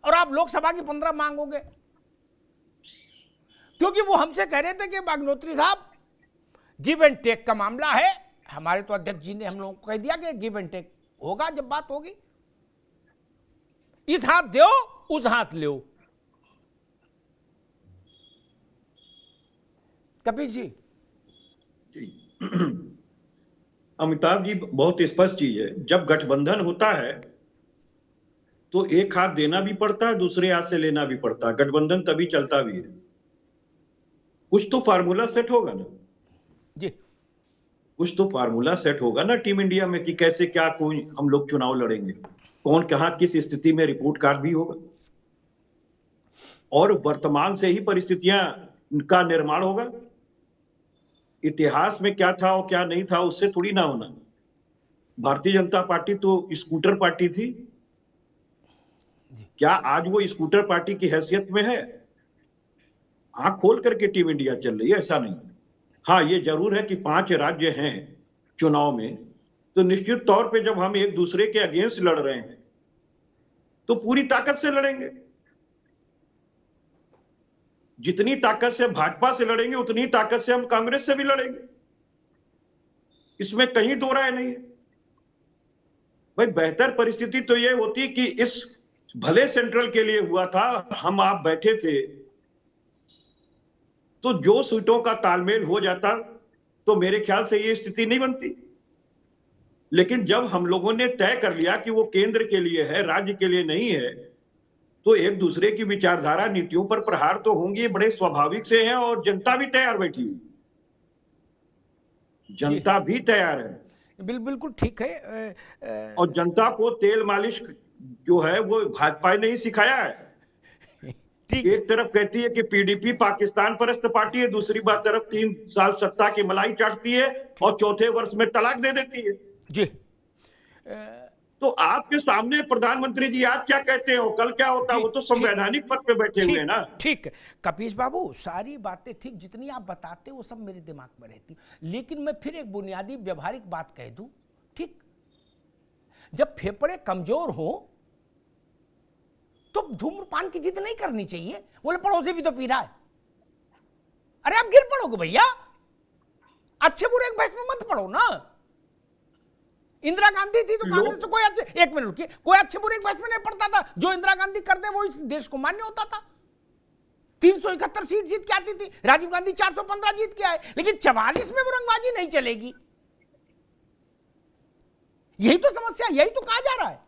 और आप लोकसभा की 15 मांगोगे? क्योंकि वो हमसे कह रहे थे कि अग्निहोत्री साहब गिव एंड टेक का मामला है। हमारे तो अध्यक्ष जी ने हम लोगों को कह दिया कि गिव एंड टेक होगा जब बात होगी, इस हाथ दो उस हाथ लो। कपिल जी, अमिताभ जी, बहुत स्पष्ट चीज है। जब गठबंधन होता है तो एक हाथ देना भी पड़ता है, दूसरे हाथ से लेना भी पड़ता है। गठबंधन तभी चलता भी है। कुछ तो फार्मूला सेट होगा ना जी, कुछ तो फार्मूला सेट होगा ना टीम इंडिया में कि कैसे क्या कोई हम लोग चुनाव लड़ेंगे, कौन कहां किस स्थिति में, रिपोर्ट कार्ड भी होगा और वर्तमान से ही परिस्थितियां का निर्माण होगा। इतिहास में क्या था और क्या नहीं था उससे थोड़ी ना होना। भारतीय जनता पार्टी तो स्कूटर पार्टी थी, क्या आज वो स्कूटर पार्टी की हैसियत में है? आंख खोल करके टीम इंडिया चल रही है, ऐसा नहीं। हाँ, ये जरूर है कि 5 राज्य हैं चुनाव में, तो निश्चित तौर पे जब हम एक दूसरे के अगेंस्ट लड़ रहे हैं तो पूरी ताकत से लड़ेंगे। जितनी ताकत से भाजपा से लड़ेंगे उतनी ताकत से हम कांग्रेस से भी लड़ेंगे, इसमें कहीं दो राय नहीं है। भाई बेहतर परिस्थिति तो यह होती कि इस भले सेंट्रल के लिए हुआ था, हम आप बैठे थे तो जो सीटों का तालमेल हो जाता तो मेरे ख्याल से ये स्थिति नहीं बनती। लेकिन जब हम लोगों ने तय कर लिया कि वो केंद्र के लिए है, राज्य के लिए नहीं है, तो एक दूसरे की विचारधारा नीतियों पर प्रहार तो होंगे, बड़े स्वाभाविक से हैं। और जनता भी तैयार बैठी हुई, जनता भी तैयार है। बिल्कुल ठीक है। और जनता को तेल मालिश जो है वो भाजपा ने ही सिखाया है। एक तरफ कहती है कि पीडीपी पाकिस्तान परस्त पार्टी है, दूसरी बात तरफ 3 साल सत्ता की मलाई चाटती है और चौथे वर्ष में तलाक दे देती है जी। तो आपके सामने प्रधानमंत्री जी आज क्या कहते हो, कल क्या होता है, वो तो संवैधानिक पद पे बैठे हुए हैं ना। ठीक, कपीश बाबू सारी बातें ठीक, जितनी आप बताते वो सब मेरे दिमाग में रहती, लेकिन मैं फिर एक बुनियादी व्यवहारिक बात कह दूं। ठीक, जब फेफड़े कमजोर हो तो धूम्रपान की जिद नहीं करनी चाहिए। बोले पड़ोसी भी तो पी रहा है, अरे आप गिर पड़ोगे भैया, अच्छे बुरे एक बहस में मत पड़ो ना। इंदिरा गांधी थी तो कांग्रेस तो कोई अच्छे, एक मिनट रुकिए, कोई अच्छे बुरे एक बहस में नहीं पड़ता था। जो इंदिरा गांधी कर दे वो इस देश को मान्य होता था। 371 सीट जीत के आती थी, राजीव गांधी 415 जीत के आए, लेकिन 44 में वो रंगबाजी नहीं चलेगी। यही तो समस्या, यही तो कहा जा रहा है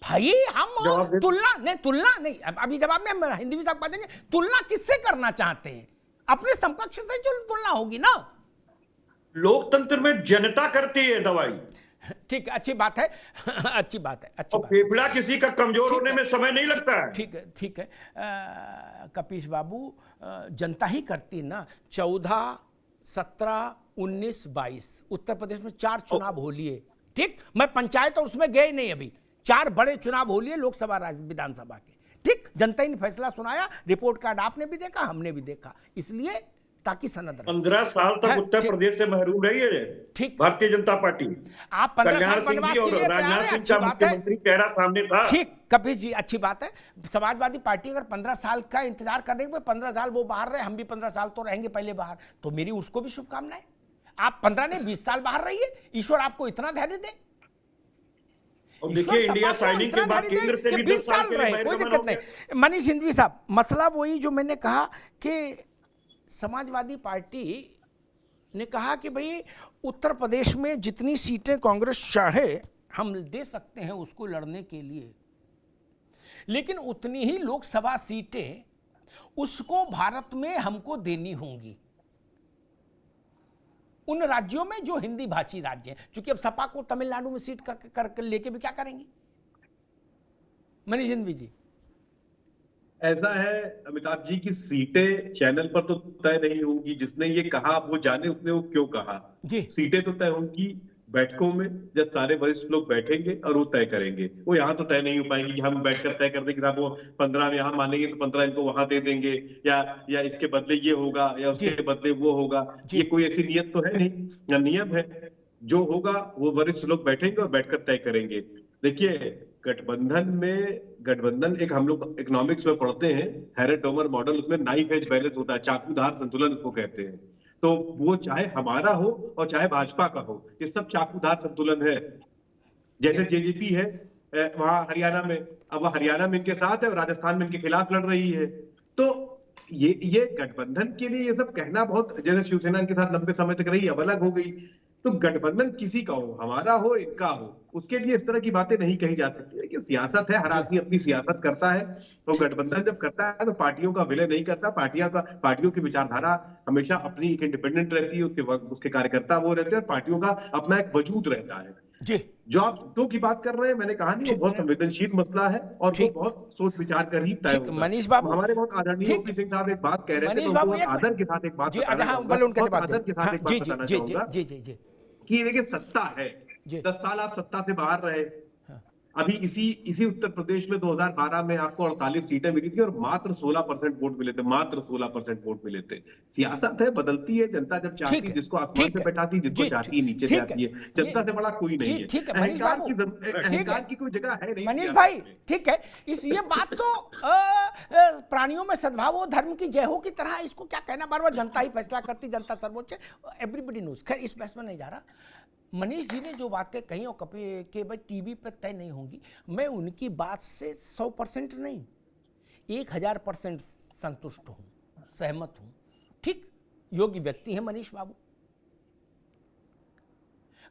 भाई। हम तुलना नहीं, अभी जवाब में हम हिंदी में सब बातेंगे, तुलना किससे करना चाहते हैं? अपने समकक्ष से जो तुलना होगी ना। लोकतंत्र में जनता करती है दवाई। ठीक है, अच्छी बात है, अच्छी बात है, अच्छी बात। फेफड़ा किसी का कमजोर होने में समय नहीं लगता है। ठीक है, ठीक है कपीश बाबू, जनता ही करती ना। 14, 17, 19, 22 उत्तर प्रदेश में 4 चुनाव हो लिए। ठीक, मैं पंचायत और उसमें गए नहीं, अभी 4 बड़े चुनाव हो लिए, लोकसभा विधानसभा के। ठीक, जनता ने फैसला सुनाया, रिपोर्ट कार्ड आपने भी देखा, हमने भी देखा, इसलिए ताकि सनद 15 साल तक उत्तर प्रदेश से महरूम रही है ठीक भारतीय जनता पार्टी। आप 15 साल वनवास के लिए तैयार हैं, अच्छी बात है। मंत्री चेहरा सामने था। ठीक कपीश जी, अच्छी बात है। समाजवादी पार्टी अगर 15 साल का इंतजार करने के 15 साल वो बाहर रहे, हम भी 15 साल तो रहेंगे पहले बाहर, तो मेरी उसको भी शुभकामनाएं। आप 15 नहीं 20 साल बाहर रहिए, ईश्वर आपको इतना धैर्य दे। और देखिए इंडिया साइनिंग के बाद केंद्र से भी 20 साल रहे, कोई दिक्कत नहीं। मनीष हिंदवी साहब, मसला वही जो मैंने कहा कि समाजवादी पार्टी ने कहा कि भाई उत्तर प्रदेश में जितनी सीटें कांग्रेस चाहे हम दे सकते हैं उसको लड़ने के लिए, लेकिन उतनी ही लोकसभा सीटें उसको भारत में हमको देनी होंगी उन राज्यों में जो हिंदी भाषी राज्य हैं। क्योंकि अब सपा को तमिलनाडु में सीट कर लेके भी क्या करेंगे? मनीष हिंदवी जी, ऐसा है अमिताभ जी की सीटें चैनल पर तो तय नहीं होंगी। जिसने ये कहा वो जाने उसने वो क्यों कहा। सीटें तो तय होंगी बैठकों में, जब सारे वरिष्ठ लोग बैठेंगे और वो तय करेंगे। वो यहाँ तो तय नहीं हो पाएंगी कि हम बैठकर तय कर देंगे वो 15 यहाँ मानेंगे तो 15 इनको वहां दे देंगे, या इसके बदले ये होगा या उसके बदले वो होगा। ये कोई ऐसी नियत तो है नहीं, या नियम है। जो होगा वो वरिष्ठ लोग बैठेंगे और बैठकर तय करेंगे। देखिए गठबंधन एक हम लोग इकोनॉमिक्स में पढ़ते हैं, हैरेट डोमर मॉडल, उसमें नाइफ एज बैलेंस होता है, चाकूधार संतुलन उसको कहते हैं। तो वो चाहे हमारा हो और चाहे भाजपा का हो, ये सब चाकूधार संतुलन है। जैसे जेजेपी है वहां हरियाणा में, अब वह हरियाणा में इनके साथ है और राजस्थान में इनके खिलाफ लड़ रही है। तो ये गठबंधन के लिए ये सब कहना बहुत, जैसे शिवसेना इनके साथ लंबे समय तक रही, अब अलग हो गई। तो गठबंधन किसी का हो, हमारा हो इनका हो, उसके लिए इस तरह की बातें नहीं कही जा सकती। लेकिन सियासत है, हर आदमी अपनी सियासत करता है। तो गठबंधन जब करता है तो पार्टियों का विलय नहीं करता। पार्टियों की विचारधारा हमेशा अपनी एक इंडिपेंडेंट रहती है, उसके कार्यकर्ता वो रहते हैं और पार्टियों का अपना एक वजूद रहता है। जी, जो आप सीटों की बात कर रहे हैं, मैंने कहा नहीं, वो बहुत संवेदनशील मसला है और वो बहुत सोच विचार कर ही तय होगा। मनीष बाबू, हमारे बहुत आदरणीय ओपी सिंह साहब एक बात कह रहे थे, तो आदर के साथ एक बात बताना चाहूंगा कि देखिए सत्ता है, 10 साल आप सत्ता से बाहर रहे। अभी इसी उत्तर प्रदेश में 2012 में आपको 48 सीटें मिली थी और मात्र 16% वोट मिले थे, मात्र 16% वोट मिले थे। सियासत है, बदलती है। जनता जब चाहती है, जिसको आसमान पे बैठाती, जिसको चाहती है नीचे जाती है। जनता से बड़ा कोई नहीं है। अहंकार की कोई जगह है नहीं। मनीष भाई, ठीक है, ये बात तो प्राणियों में सद्भाव हो, धर्म की जय हो की तरह, इसको क्या कहना, बार बार जनता ही फैसला करती, जनता सर्वोच्च, एवरीबॉडी नोज। खैर इस बहस में नहीं जा रहा। मनीष जी ने जो बातें कही और के भाई टीवी पर तय नहीं होंगी, मैं उनकी बात से 100% नहीं 1000% संतुष्ट हूं, सहमत हूं। ठीक, योग्य व्यक्ति हैं मनीष बाबू।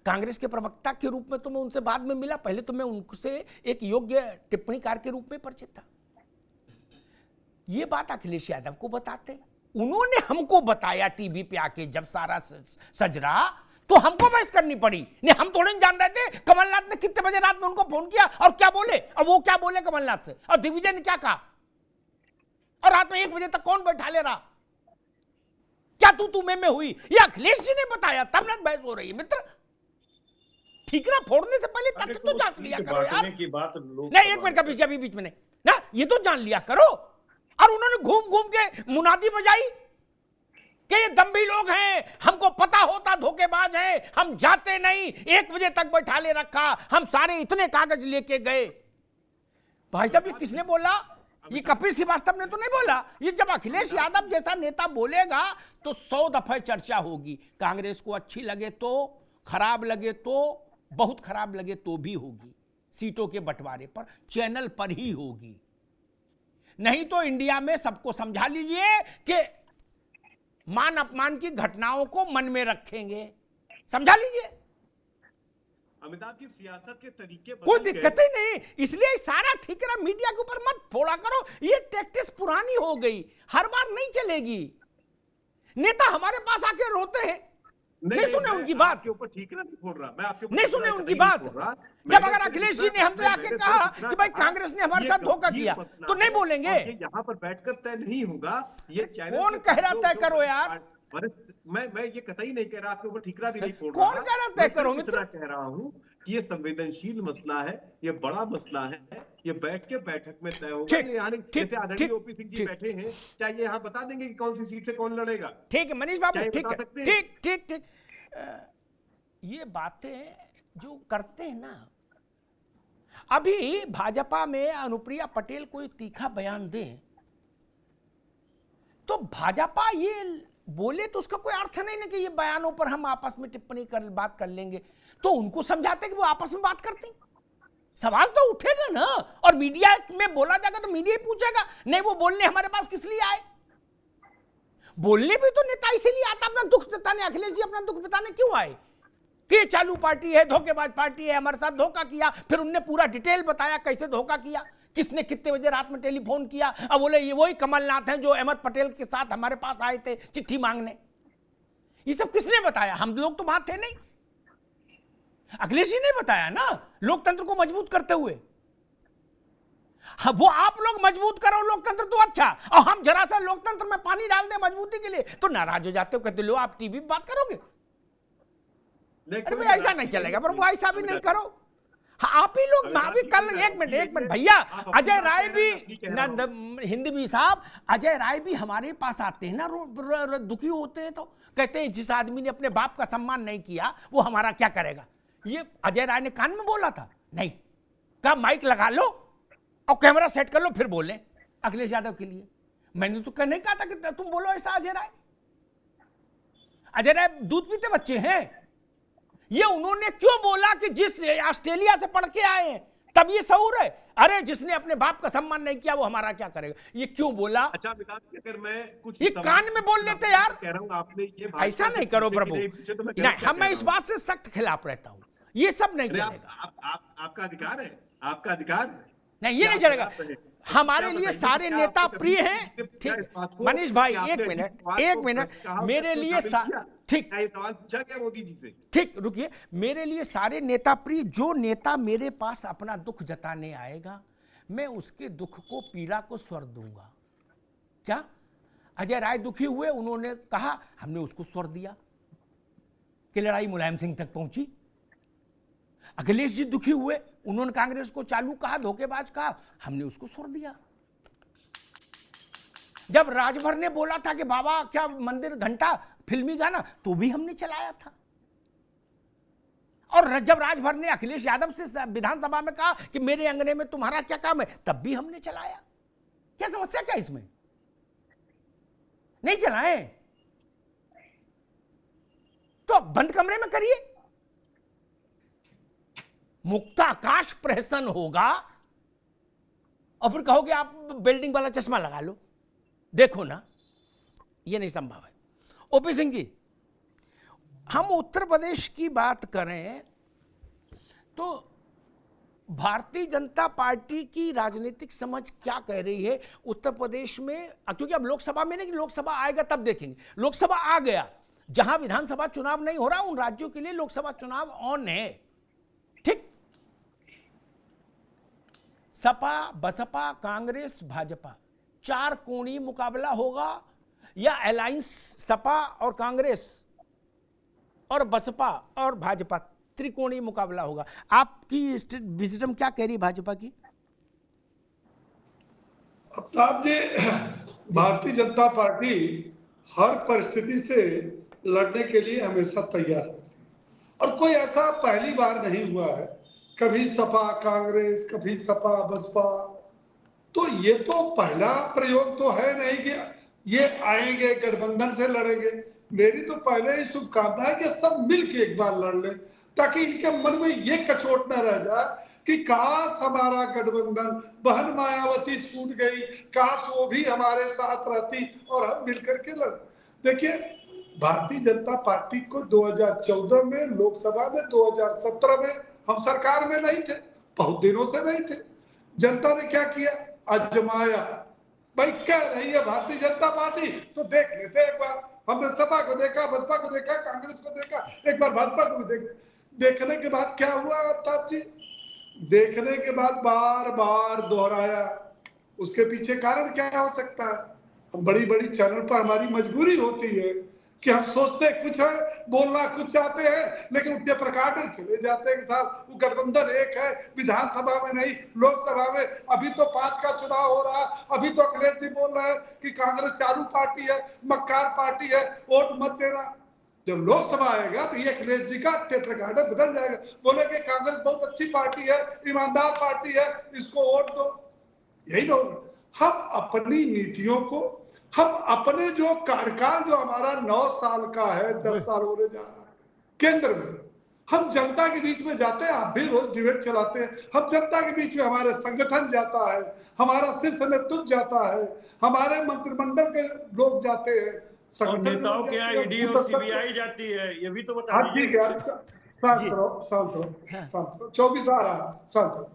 कांग्रेस के प्रवक्ता के रूप में तो मैं उनसे बाद में मिला, पहले तो मैं उनसे एक योग्य टिप्पणीकार के रूप में परिचित था। ये बात अखिलेश यादव को बताते, उन्होंने हमको बताया टीवी पे आके, जब सारा सज रहा तो हमको बहस करनी पड़ी। नहीं, हम थोड़े नहीं जान रहे थे कमलनाथ ने कितने बजे रात में उनको फोन किया और क्या बोले, और वो क्या बोले कमलनाथ से, और दिग्विजय ने क्या कहा, और रात में 1 बजे तक कौन बैठा ले रहा, क्या तू में हुई, ये अखिलेश जी ने बताया, तब ना बहस हो रही है मित्र। ठीकरा फोड़ने से पहले तथ्य तो जांच लिया करो यार। नहीं, एक मिनट का पीछे अभी बीच में नहीं ना, ये तो जान लिया करो। और उन्होंने घूम घूम के मुनादी बजाई कि ये दम्भी लोग हैं, हमको पता होता धोखेबाज हैं, हम जाते नहीं, 1 बजे तक बैठा ले रखा, हम सारे इतने कागज लेके गए। भाई साहब, ये किसने बोला? ये कपिल श्रीवास्तव ने तो नहीं बोला। ये जब अखिलेश यादव जैसा नेता बोलेगा तो 100 दफे चर्चा होगी। कांग्रेस को अच्छी लगे तो, खराब लगे तो, बहुत खराब लगे तो भी होगी। सीटों के बंटवारे पर चैनल पर ही होगी। नहीं तो इंडिया में सबको समझा लीजिए कि मान अपमान की घटनाओं को मन में रखेंगे। समझा लीजिए, अमिताभ जी, सियासत के तरीके कोई दिक्कत ही नहीं। इसलिए सारा ठिकरा मीडिया के ऊपर मत फोड़ा करो। ये टैक्टिस पुरानी हो गई, हर बार नहीं चलेगी। नेता हमारे पास आके रोते हैं, नहीं सुने उनकी बात के ऊपर ठीकरा नहीं फोड़ रहा, मैं आपके नहीं सुने उनकी बात। जब अगर अखिलेश जी ने हमसे आके कहा कि भाई कांग्रेस ने हमारे साथ धोखा किया, तो नहीं बोलेंगे? यहाँ पर बैठकर तय नहीं होगा। ये चैनल कौन कह रहा तय करो यार? मैं ये कतई नहीं कह रहा आपके ऊपर ठीकरा भी नहीं फोड़ रहा। कौन कह रहा तय करो? मित्र, कह रहा हूँ कि ये संवेदनशील मसला है, ये बड़ा मसला है, ये बैठ के बैठक में तय होगा। जैसे आदरणीय ओपी सिंह जी बैठे हैं, क्या ये यहाँ बता देंगे कि कौन सी सीट से कौन लड़ेगा? ठीक है मनीष बाबू, ठीक है, ठीक ठीक ठीक। ये बातें जो करते हैं ना, अभी भाजपा में अनुप्रिया पटेल कोई तीखा बयान दे तो भाजपा ये बोले तो उसका कोई अर्थ नहीं ना कि ये बयानों पर हम आपस में टिप्पणी कर बात कर लेंगे। तो उनको समझाते कि वो आपस में बात करती, सवाल तो उठेगा ना। और मीडिया में बोला जाएगा तो मीडिया ही पूछेगा, नहीं वो बोलने हमारे पास किस लिए आए? बोलने भी तो नेता इसीलिए आता अपना दुख जताने। अखिलेश जी अपना दुख बताने क्यों आए? कि चालू पार्टी है, धोखेबाज पार्टी है, हमारे साथ धोखा किया। फिर उनने पूरा डिटेल बताया कैसे धोखा किया, किसने कितने बजे रात में टेलीफोन किया। अब बोले ये वही कमलनाथ हैं जो अहमद पटेल के साथ हमारे पास आए थे चिट्ठी मांगने। ये सब किसने बताया? हम लोग तो वहां थे नहीं, अखिलेश जी ने बताया ना, लोकतंत्र को मजबूत करते हुए। हाँ, वो आप लोग मजबूत करो लोकतंत्र तो अच्छा, और हम जरा सा लोकतंत्र में पानी डाल दें मजबूती के लिए तो नाराज हो जाते हो, कहते लो आप टीवी पे बात करोगे। अरे भाई ऐसा नहीं चलेगा, पर वो ऐसा भी नहीं करो। हाँ, आप ही लोग भी कल एक मिनट भैया, अजय राय भी हिंदी भी साहब, अजय राय भी हमारे पास आते हैं ना, दुखी होते हैं तो कहते हैं जिस आदमी ने अपने बाप का सम्मान नहीं किया वो हमारा क्या करेगा। ये अजय राय ने कान में बोला था? नहीं, कहा माइक लगा लो और कैमरा सेट कर लो फिर बोले अखिलेश यादव के लिए। मैंने तो नहीं कहा था कि तुम बोलो ऐसा। अजय राय दूध पीते बच्चे हैं। ये उन्होंने क्यों बोला कि जिस ऑस्ट्रेलिया से पढ़ के आए हैं तब ये शऊर है? अरे जिसने अपने बाप का सम्मान नहीं किया वो हमारा क्या करेगा? ये क्यों बोला? अच्छा, अगर मैं कुछ ये कान में बोल लेते यार, कह रहा हूं आपने ये ऐसा नहीं करो प्रभु। नहीं, मैं इस बात से सख्त खिलाफ रहता हूँ, ये सब नहीं चलेगा। आपका अधिकार है, आपका अधिकार नहीं, ये नहीं चलेगा। हमारे लिए सारे नेता प्रिय हैं। ठीक मनीष भाई, एक मिनट मेरे लिए ठीक मोदी जी से ठीक रुकिए। मेरे लिए सारे नेता प्रिय। जो नेता मेरे पास अपना दुख जताने आएगा मैं उसके दुख को, पीड़ा को स्वर दूंगा। क्या अजय राय दुखी हुए, उन्होंने कहा, हमने उसको स्वर दिया कि लड़ाई मुलायम सिंह तक पहुंची। अखिलेश जी दुखी हुए, उन्होंने कांग्रेस को चालू कहा, धोखेबाज कहा, हमने उसको स्वर दिया। जब राजभर ने बोला था कि बाबा क्या मंदिर घंटा फिल्मी गाना, तो भी हमने चलाया था। और जब राजभर ने अखिलेश यादव से विधानसभा में कहा कि मेरे अंगने में तुम्हारा क्या काम है, तब भी हमने चलाया। क्या समस्या क्या इसमें? नहीं चलाए तो बंद कमरे में करिए, मुक्ताकाश प्रहसन होगा और फिर कहोगे आप बिल्डिंग वाला चश्मा लगा लो, देखो ना, ये नहीं संभव है। ओपी सिंह जी, हम उत्तर प्रदेश की बात करें तो भारतीय जनता पार्टी की राजनीतिक समझ क्या कह रही है उत्तर प्रदेश में? क्योंकि अब लोकसभा में नहीं, लोकसभा आएगा तब देखेंगे। लोकसभा आ गया, जहां विधानसभा चुनाव नहीं हो रहा उन राज्यों के लिए लोकसभा चुनाव ऑन है। ठीक, सपा, बसपा, कांग्रेस, भाजपा, 4 कोणीय मुकाबला होगा या अलायंस सपा और कांग्रेस और बसपा और भाजपा त्रिकोणीय मुकाबला होगा? आपकी विजडम क्या कह रही है भाजपा की? अमिताभ जी, भारतीय जनता पार्टी हर परिस्थिति से लड़ने के लिए हमेशा तैयार रहती है और कोई ऐसा पहली बार नहीं हुआ है, कभी सपा कांग्रेस, कभी सपा बसपा, तो ये तो पहला प्रयोग तो है नहीं कि ये आएंगे गठबंधन से लड़ेंगे। मेरी तो पहले ही शुभकामना है कि सब मिलके एक बार लड़ ले, ताकि इनके मन में ये कचोट न रह जाए कि काश हमारा गठबंधन, बहन मायावती छूट गई, काश वो भी हमारे साथ रहती और हम मिलकर के लड़। देखिए, भारतीय जनता पार्टी को 2014 में लोकसभा में, 2017 में हम सरकार में नहीं थे, बहुत दिनों से नहीं थे। जनता ने क्या किया? आजमाया। भाई कह रही है भारतीय जनता पार्टी तो देख लेते एक बार। हमने सपा को देखा, बसपा को देखा, कांग्रेस को देखा, एक बार भाजपा को भी देखने के बाद क्या हुआ अमिताभ जी? देखने के बाद बार बार दोहराया। उसके पीछे कारण क्या हो सकता है? हम बड़ी बड़ी चैनल पर हमारी मजबूरी होती है कि हम सोचते कुछ है, बोलना कुछ चाहते हैं, लेकिन उठे प्रकार चले जाते हैं कि साहब वो गठबंधन एक है, विधानसभा में नहीं लोकसभा में। अभी तो 5 का चुनाव हो रहा, अभी तो अखिलेश जी बोल रहे हैं कि कांग्रेस चालू पार्टी है, मक्कार पार्टी है, वोट मत देना। जब लोकसभा आएगा तो ये अखिलेश जी का टेप रिकॉर्डर बदल जाएगा, बोलेंगे कांग्रेस बहुत अच्छी पार्टी है, ईमानदार पार्टी है, इसको वोट दो। यही होगा। हम अपनी नीतियों को, हम अपने जो कार्यकाल जो हमारा 9 साल का है, 10 साल होने जा रहा है केंद्र में, हम जनता के बीच में जाते हैं। आप भी रोज डिबेट चलाते हैं। हम जनता के बीच में, हमारे संगठन जाता है, हमारा शीर्ष नेतृत्व जाता है, हमारे मंत्रिमंडल के लोग जाते हैं, नेताओं के यहाँ ईडी और सीबीआई जाती है, ये भी तो बता दीजिए। ठीक है, शांत रहो, 24 आ रहा, शांत रहो।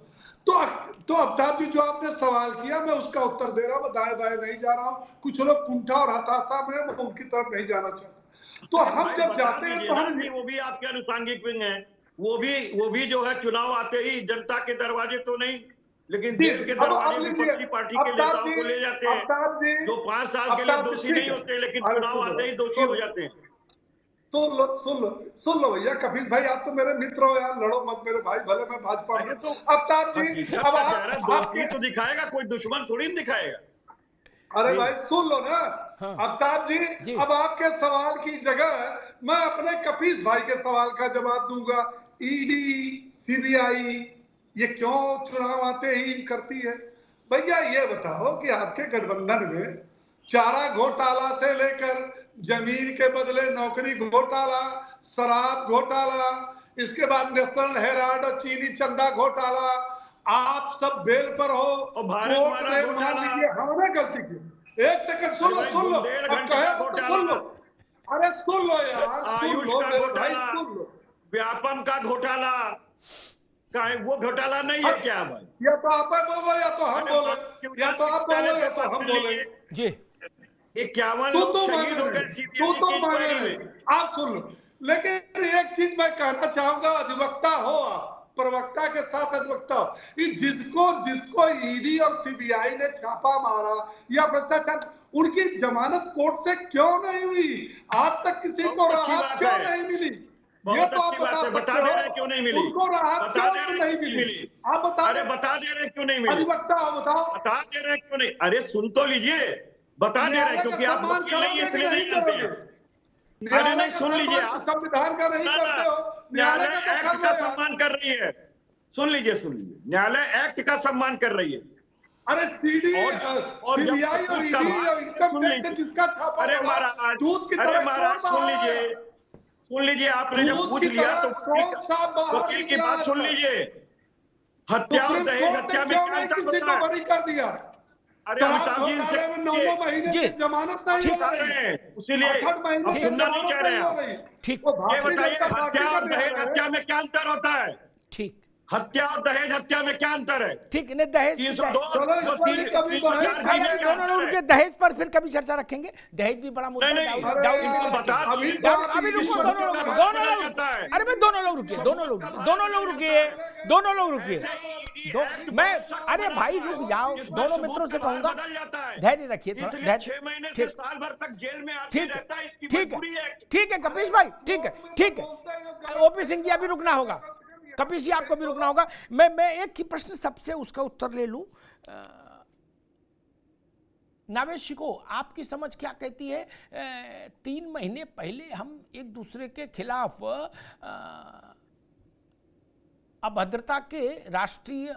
तो अमिताभ जी, जो आपने सवाल किया मैं उसका उत्तर दे रहा हूँ। मैं दाएं बाएं नहीं जा रहा हूँ। कुछ लोग कुंठा और हताशा में, मैं उनकी तरफ नहीं जाना चाहता। तो हम जब जाते हैं तो हम, वो भी आपके अनुसांगिक विंग है, वो भी जो है चुनाव आते ही जनता के दरवाजे तो नहीं, लेकिन देश के दरवाजे विपक्षी पार्टी के नेताओं को ले जाते हैं, जो 5 साल के लिए दोषी नहीं होते, लेकिन चुनाव आते ही दोषी हो जाते हैं। सुन लो भैया, कपिल भाई आप तो मेरे मित्र हो यार, लड़ो मत मेरे भाई, भले मैं भाजपा में। अमिताभ जी, अब आपके तो दिखाएगा, कोई दुश्मन थोड़ी नहीं दिखाएगा। अरे भाई सुन लो ना। अमिताभ जी, अब आपके सवाल की जगह मैं अपने कपीस भाई के सवाल का जवाब दूंगा। ईडी सीबीआई ये क्यों चुनाव आते ही करती है? भैया ये बताओ कि आपके गठबंधन में चारा घोटाला से लेकर जमीन के बदले नौकरी घोटाला, शराब घोटाला, इसके बाद नेशनल हेराल्ड और चीनी चंदा घोटाला, आप सब बेल पर हो। कोर्ट ने मान लीजिए हमने गलती की। एक सेकंड सुन लो, अब कहे तो सुन लो। अरे सुन लो यार, सुन लो मेरे भाई, सुन लो। व्यापम का घोटाला का वो घोटाला नहीं है क्या भाई? या तो आप बोलो या तो हम बोले, या तो आप बोलो या तो हम बोले जी। 51 लोग शहीद हो गए सीबीआई की इंक्वायरी में। आप सुन लो, लेकिन एक चीज मैं कहना चाहूंगा, अधिवक्ता हो आप, प्रवक्ता के साथ अधिवक्ता हो, जिसको ईडी और सीबीआई ने छापा मारा या भ्रष्टाचार, उनकी जमानत कोर्ट से क्यों नहीं हुई? आज तक किसी को राहत क्यों नहीं मिली? ये तो आप बता दे रहे क्यों नहीं मिली? उनको राहत क्यों नहीं मिली? आप बता दे रहे क्यों नहीं मिली? अधिवक्ता बताओ, बता दे रहे क्यों नहीं? अरे सुन तो लीजिए, बता दे रहे क्योंकि आप वकील नहीं है, इसलिए नहीं करते हैं। अरे नहीं, सुन लीजिए, आप संविधान का नहीं करते हो, न्यायालय एक्ट का सम्मान कर रही है। सुन लीजिए, न्यायालय एक्ट का सम्मान कर रही है। अरे सीबीआई और ईडी और इनकम टैक्स से जिसका छापा, अरे महाराज, दूध की तरह सुन लीजिए, आपने जब पूछ लिया तो वकील की बात सुन लीजिए। हत्या और दहेज हत्या में क्या अंतर होता है? बरी कर दिया। अरे अमिताभ जी से 9 महीने की जमानत नहीं हो रही, इसीलिए अब सुनना नहीं चाह रहे हैं। ठीक, ये बताइए, हत्या और दहेज हत्या में क्या अंतर होता है? ठीक, हत्या और दहेज हत्या में क्या अंतर है? ठीक, नहीं दहेज, 302 दोनों लोग के दहेज पर फिर कभी चर्चा रखेंगे। दहेज भी बड़ा मुद्दा है। अरे भाई दोनों लोग रुकिए। मैं, अरे भाई रुक जाओ, दोनों मित्रों से कहूंगा धैर्य रखिए थोड़ा, धैर्य। 6 महीने से साल भर तक जेल में आते रहता है, इसकी ठीक है कपिश भाई, ठीक है। ओपी सिंह जी अभी रुकना होगा, कपिश जी आपको भी रुकना होगा। मैं एक ही प्रश्न सबसे उसका उत्तर ले लूं। नावेद शिको, आपकी समझ क्या कहती है? 3 महीने पहले हम एक दूसरे के खिलाफ अभद्रता के राष्ट्रीय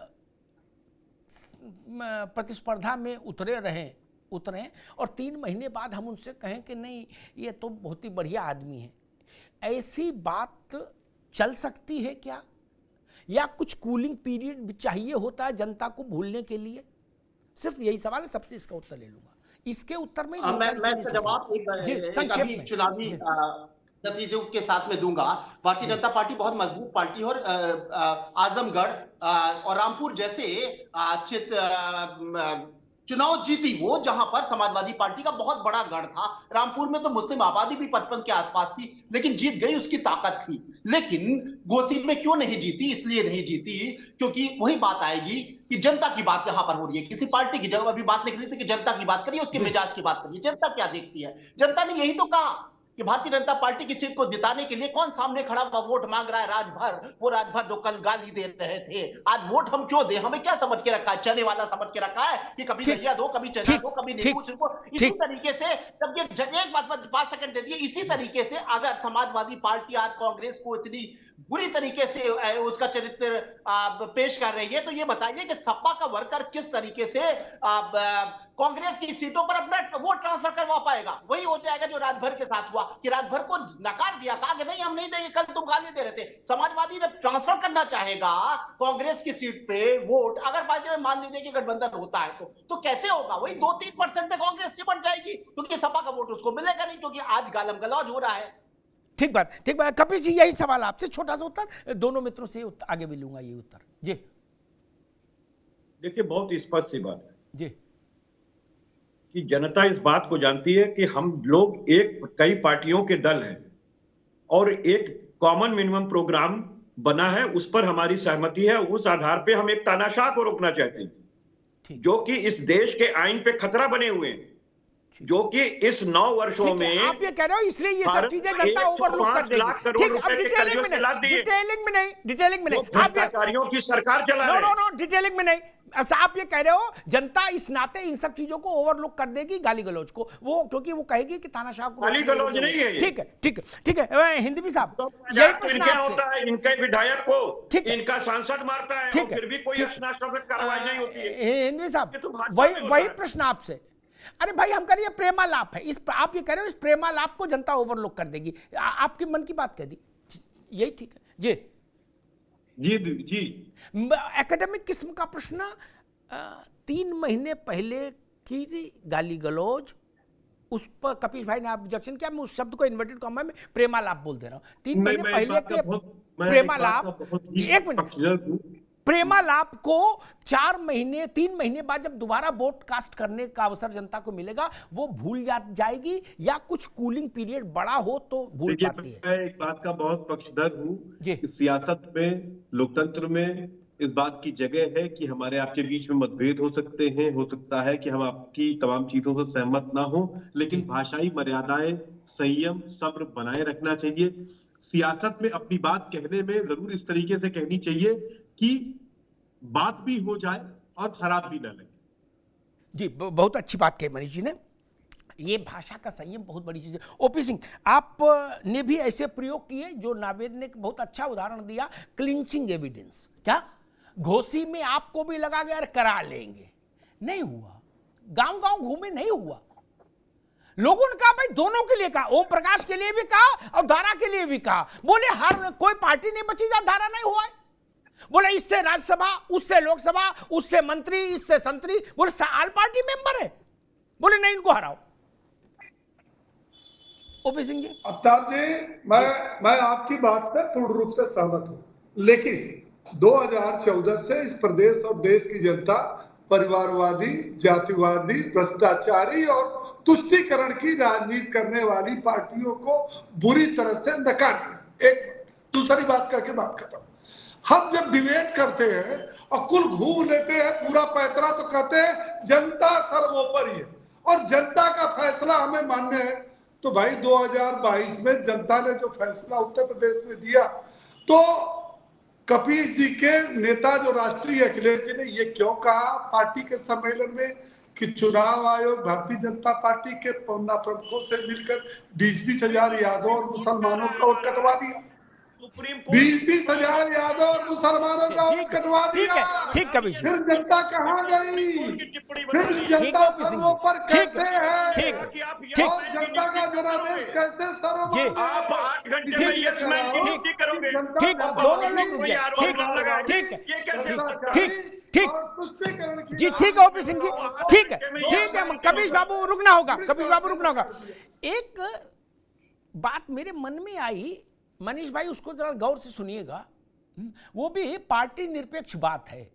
प्रतिस्पर्धा में उतरे और 3 महीने बाद हम उनसे कहें कि नहीं ये तो बहुत ही बढ़िया आदमी है, ऐसी बात चल सकती है क्या? या कुछ कूलिंग पीरियड भी चाहिए होता है जनता को भूलने के लिए? सिर्फ यही सवाल है, सबसे इसका उत्तर ले लूंगा। इसके उत्तर में मैं इसका जवाब एक चुनावी नतीजों के साथ में दूंगा। भारतीय जनता पार्टी बहुत मजबूत पार्टी है और आजमगढ़ और रामपुर जैसे चुनाव जीती वो, जहां पर समाजवादी पार्टी का बहुत बड़ा गढ़ था। रामपुर में तो मुस्लिम आबादी भी 55 के आसपास थी, लेकिन जीत गई, उसकी ताकत थी। लेकिन घोसी में क्यों नहीं जीती? इसलिए नहीं जीती क्योंकि वही बात आएगी कि जनता की बात यहां पर हो रही है। किसी पार्टी की जगह अभी बात निकली थी कि जनता की बात करिए, उसके मिजाज की बात करिए। जनता क्या देखती है? जनता ने यही तो कहा कि भारतीय जनता पार्टी की सीट को जिताने के लिए कौन सामने खड़ा हुआ वोट मांग रहा है राजभर, वो राजभर जो कल गाली दे रहे थे, आज वोट हम क्यों दे? हमें क्या समझ के रखा है? चने वाला समझ के रखा है कि कभी दहिया दो, कभी चना दो, कभी नींबू छिड़को। इसी तरीके से जब ये एक बात 5 सेकंड दे दिए, इसी तरीके से अगर समाजवादी पार्टी आज कांग्रेस को इतनी बुरी तरीके से उसका चरित्र पेश कर रही है, तो ये बताइए कि सपा का वर्कर किस तरीके से कांग्रेस की सीटों पर अपना वोट ट्रांसफर करवा पाएगा? वही हो जाएगा जो राजभर के साथ हुआ कि राजभर को नकार दिया, कहा कि नहीं हम नहीं देंगे, कल तुम गाली दे रहे थे। समाजवादी जब ट्रांसफर करना चाहेगा कांग्रेस की सीट पे वोट, अगर बाद में मान लीजिए कि गठबंधन होता है तो कैसे होगा? वही 2-3% में कांग्रेस सिमट जाएगी, क्योंकि सपा का वोट उसको मिलेगा नहीं, क्योंकि आज गालम गलौज हो रहा है। ठीक बात। कपिल जी, यही सवाल आपसे, छोटा सा उत्तर दोनों मित्रों से आगे भी लूंगा ये उत्तर जी। देखिए, बहुत स्पष्ट सी बात है जी कि जनता इस बात को जानती है कि हम लोग कई पार्टियों के दल हैं और एक कॉमन मिनिमम प्रोग्राम बना है, उस पर हमारी सहमति है। उस आधार पे हम एक तानाशाह को रोकना चाहते हैं जो कि इस देश के आईन पे खतरा बने हुए हैं, जो कि इस 9 वर्षों में आप ये कह रहे हो, इसलिए ये सब चीजें जनता ओवरलुक कर देगी। ठीक, अब डिटेलिंग में नहीं भ्रष्टाचारियों की सरकार चला रहे हैं। नो, डिटेलिंग में नहीं। अच्छा, आप ये कह रहे हो जनता इस नाते इन सब चीजों को ओवरलुक कर देगी, गाली गलौज को, वो क्योंकि वो कहेगी कि तानाशाह को गाली गलौज नहीं है। ठीक है हिंदवी साहब, यही प्रश्न होता है, इनके विधायक को इनका सांसद मारता है और फिर भी कोई शासनात्मक कार्रवाई नहीं होती है। हिंदवी साहब, वही प्रश्न आपसे। अरे भाई, हम कह रहे हैं प्रेमालाप है, आप ये कह रहे हो इस प्रेमालाप को जनता ओवरलुक कर देगी, आपके मन की बात कह दी, यही ठीक है जी। एकेडमिक किस्म का प्रश्न, 3 महीने पहले की गाली गलौज, उस पर कपिल भाई ने ऑब्जेक्शन किया, मैं उस शब्द को इन्वर्टेड कॉमा में प्रेमालाप बोल दे रहा हूं। 3 महीने पहले के प्रेमालाप, एक मिनट, प्रेमालाप को 3 महीने बाद जब दोबारा वोट कास्ट करने का अवसर जनता को मिलेगा, वो भूल जाएगी, या कुछ कूलिंग पीरियड बड़ा हो तो भूल पाती है? मैं एक बात का बहुत पक्षधर हूँ कि सियासत में, लोकतंत्र में इस बात की जगह है कि हमारे आपके बीच में मतभेद हो सकते हैं, हो सकता है कि हम आपकी तमाम चीजों से सहमत ना हो, लेकिन भाषाई मर्यादाएं, संयम, सब्र बनाए रखना चाहिए। सियासत में अपनी बात कहने में जरूर इस तरीके से कहनी चाहिए कि बात भी हो जाए और खराब भी ना लगे। जी, बहुत अच्छी बात कही मनीष जी ने, ये भाषा का संयम बहुत बड़ी चीज है। ओपी सिंह, आपने भी ऐसे प्रयोग किए जो नावेद ने बहुत अच्छा उदाहरण दिया, क्लिंचिंग एविडेंस। क्या घोसी में आपको भी लगा कि यार करा लेंगे, नहीं हुआ, गांव गांव घूमे, नहीं हुआ। लोगों ने कहा भाई, दोनों के लिए कहा, ओम प्रकाश के लिए भी कहा और दारा के लिए भी कहा, बोले हर कोई पार्टी नहीं बची जहां दारा नहीं हुआ है। बोले इससे राज्यसभा, उससे लोकसभा, उससे मंत्री, इससे संतरी, बोले ऑल पार्टी मेंबर है, बोले नहीं इनको हराओ। ओपी सिंह जी, अफ्ताब जी, मैं आपकी बात से पूर्ण रूप से सहमत हूं, लेकिन 2014 से इस प्रदेश और देश की जनता परिवारवादी, जातिवादी, भ्रष्टाचारी और तुष्टीकरण की राजनीति करने वाली पार्टियों को बुरी तरह से नकार दिया। एक दूसरी बात करके बात खत्म। हम जब डिबेट करते हैं और कुल घूम लेते हैं पूरा पैतरा, तो कहते हैं जनता सर्वोपरि है और जनता का फैसला हमें मान्य है। तो भाई 2022 में जनता ने जो फैसला उत्तर प्रदेश में दिया, तो कपिल जी के नेता जो राष्ट्रीय अखिलेश जी ने ये क्यों कहा पार्टी के सम्मेलन में कि चुनाव आयोग भारतीय जनता पार्टी के पन्ना प्रमुखों से मिलकर 20-20 हजार यादव और मुसलमानों का वोट कटवा दिया। 20-20 हजार यादव और मुसलमानों का वोट कटवा दिया। ठीक कभी फिर जनता कहाँ गई? फिर जनता सर्वों पर कैसे है? और जनता का जनादेश कैसे सर्वों पर? आप 8 घंटे में यस मैन की ड्यूटी करोगे। ठीक, दोनों लोग रुक जाए। ठीक जी, ठीक है ओपी सिंह जी, ठीक है कबीर बाबू रुकना होगा, कबीर बाबू रुकना होगा। एक बात मेरे मन में आई मनीष भाई, उसको जरा गौर से सुनिएगा। वो भी पार्टी निरपेक्ष बात है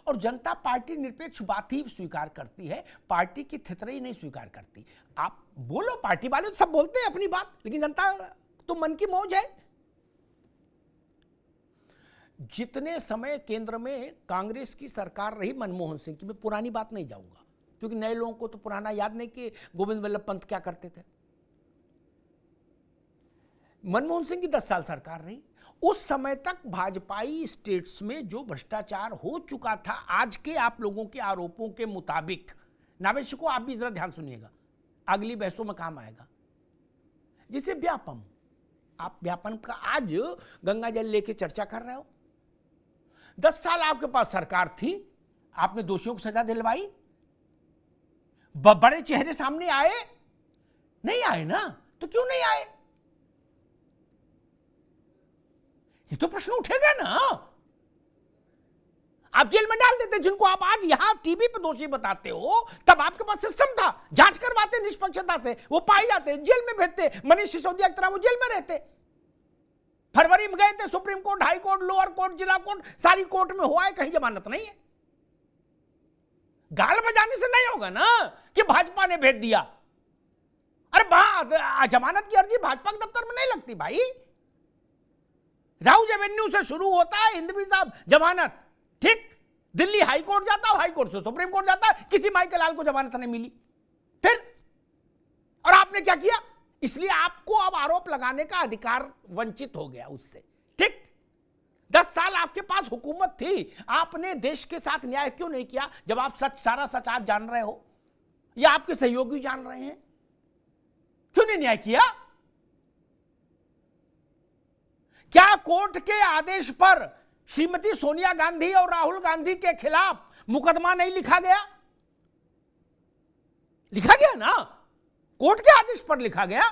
और जनता पार्टी निरपेक्ष बात ही स्वीकार करती है, पार्टी की थितरई नहीं स्वीकार करती। आप बोलो, पार्टी वाले तो सब बोलते हैं अपनी बात, लेकिन जनता तो मन की मौज है। जितने समय केंद्र में कांग्रेस की सरकार रही मनमोहन सिंह की, मैं पुरानी बात नहीं जाऊंगा क्योंकि नए लोगों को तो पुराना याद नहीं कि गोविंद वल्लभ पंत क्या करते थे। मनमोहन सिंह की 10 साल सरकार रही, उस समय तक भाजपाई स्टेट्स में जो भ्रष्टाचार हो चुका था, आज के आप लोगों के आरोपों के मुताबिक, नावेश को आप भी जरा ध्यान सुनिएगा, अगली बहसों में काम आएगा। जैसे व्यापम, आप व्यापम का आज गंगा जल लेके चर्चा कर रहे हो। 10 साल आपके पास सरकार थी, आपने दोषियों को सजा दिलवाई, बड़े चेहरे सामने आए? नहीं आए ना, तो क्यों नहीं आए? ये तो प्रश्न उठेगा ना। आप जेल में डाल देते जिनको आप आज यहां टीवी पे दोषी बताते हो, तब आपके पास सिस्टम था, जांच करवाते निष्पक्षता से, वो पाए जाते, जेल में भेजते। मनीष सिसोदिया की तरह वो जेल में रहते। फरवरी में गए थे supreme court, high court, lower court, जिला कोर्ट, सारी कोर्ट में हुआ है, कहीं जमानत नहीं है। गाल बजाने से नहीं होगा ना कि भाजपा ने भेज दिया। अरे जमानत की अर्जी भाजपा के दफ्तर में नहीं लगती भाई, राउज एवेन्यू से शुरू होता है हिंदवी साहब जमानत, ठीक? दिल्ली हाई कोर्ट जाता है, हाई कोर्ट से सुप्रीम कोर्ट जाता है, किसी माइकल लाल को जमानत नहीं मिली। फिर और आपने क्या किया? इसलिए आपको अब आरोप लगाने का अधिकार वंचित हो गया उससे, ठीक? 10 साल आपके पास हुकूमत थी, आपने देश के साथ न्याय क्यों नहीं किया? जब आप सारा सच आप जान रहे हो या आपके सहयोगी जान रहे हैं, क्यों नहीं न्याय किया? क्या कोर्ट के आदेश पर श्रीमती सोनिया गांधी और राहुल गांधी के खिलाफ मुकदमा नहीं लिखा गया? लिखा गया ना, कोर्ट के आदेश पर लिखा गया,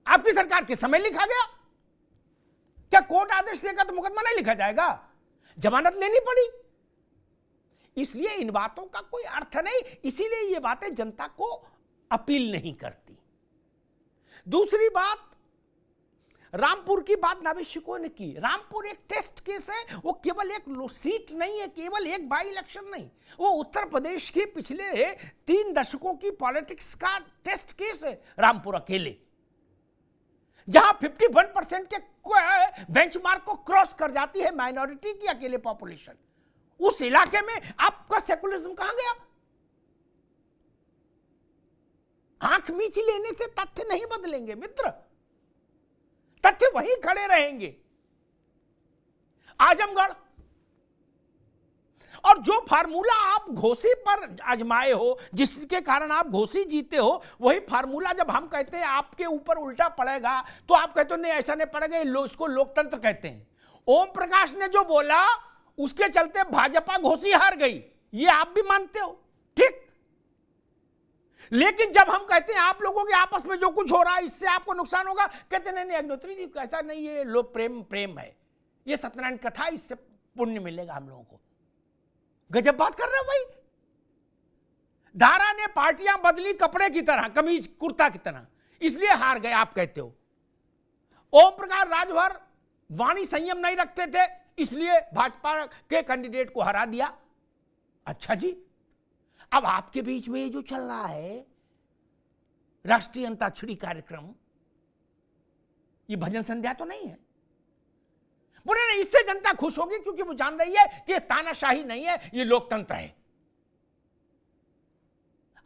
आपकी सरकार के समय लिखा गया। क्या कोर्ट आदेश देगा तो मुकदमा नहीं लिखा जाएगा? जमानत लेनी पड़ी। इसलिए इन बातों का कोई अर्थ नहीं, इसीलिए ये बातें जनता को अपील नहीं करती। दूसरी बात, रामपुर की बात नाविशिकों ने की। रामपुर एक टेस्ट केस है, वो केवल एक सीट नहीं है, केवल एक बाई इलेक्शन नहीं, वो उत्तर प्रदेश के पिछले 3 दशकों की पॉलिटिक्स का टेस्ट केस है। रामपुर अकेले जहां 51% के बेंचमार्क को क्रॉस कर जाती है माइनॉरिटी की अकेले पॉपुलेशन, उस इलाके में आपका सेकुलरिज्म कहां गया? आंख मीच लेने से तथ्य नहीं बदलेंगे मित्र, तथ्य वहीं खड़े रहेंगे। आजमगढ़, और जो फार्मूला आप घोसी पर आजमाए हो, जिसके कारण आप घोसी जीते हो, वही फार्मूला जब हम कहते हैं आपके ऊपर उल्टा पड़ेगा तो आप कहते हो नहीं ऐसा नहीं पड़ेगा, इसको लोकतंत्र कहते हैं। ओम प्रकाश ने जो बोला उसके चलते भाजपा घोसी हार गई, ये आप भी मानते हो, ठीक? लेकिन जब हम कहते हैं आप लोगों के आपस में जो कुछ हो रहा है इससे आपको नुकसान होगा, कहते नहीं अग्निहोत्री जी ऐसा नहीं, ये लोग प्रेम है, ये सत्यनारायण कथा, इससे पुण्य मिलेगा हम लोगों को। गजब बात कर रहे हो भाई। दारा ने पार्टियां बदली कपड़े की तरह, कमीज कुर्ता की तरह, इसलिए हार गए आप कहते हो। ओम प्रकाश राजभर वाणी संयम नहीं रखते थे, इसलिए भाजपा के कैंडिडेट को हरा दिया। अच्छा जी, अब आपके बीच में जो चल रहा है राष्ट्रीय अंताक्षरी कार्यक्रम, ये भजन संध्या तो नहीं है? बोले नहीं, इससे जनता खुश होगी क्योंकि वो जान रही है कि तानाशाही नहीं है, ये लोकतंत्र है।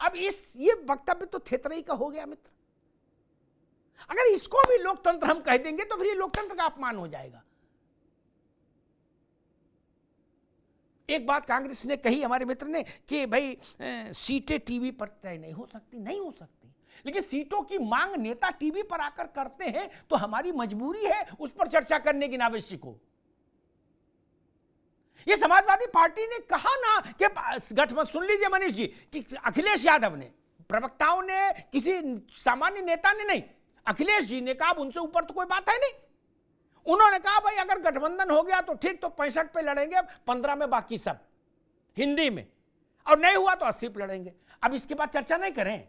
अब ये वक्तव्य तो थेतरई का हो गया मित्र। अगर इसको भी लोकतंत्र हम कह देंगे तो फिर ये लोकतंत्र का अपमान हो जाएगा। एक बात कांग्रेस ने कही, हमारे मित्र ने, कि भाई सीटें टीवी पर तय नहीं हो सकती, नहीं हो सकती, लेकिन सीटों की मांग नेता टीवी पर आकर करते हैं तो हमारी मजबूरी है उस पर चर्चा करने की नावश्यक हो। ये समाजवादी पार्टी ने कहा ना कि गठबंधन, सुन लीजिए मनीष जी, कि अखिलेश यादव ने, प्रवक्ताओं ने, किसी सामान्य नेता ने नहीं, अखिलेश जी ने कहा, उनसे ऊपर तो कोई बात है नहीं। उन्होंने कहा भाई अगर गठबंधन हो गया तो ठीक, तो 65 पे लड़ेंगे, 15 में बाकी सब हिंदी में, और नहीं हुआ तो 80 पे लड़ेंगे। अब इसके बाद चर्चा नहीं करें।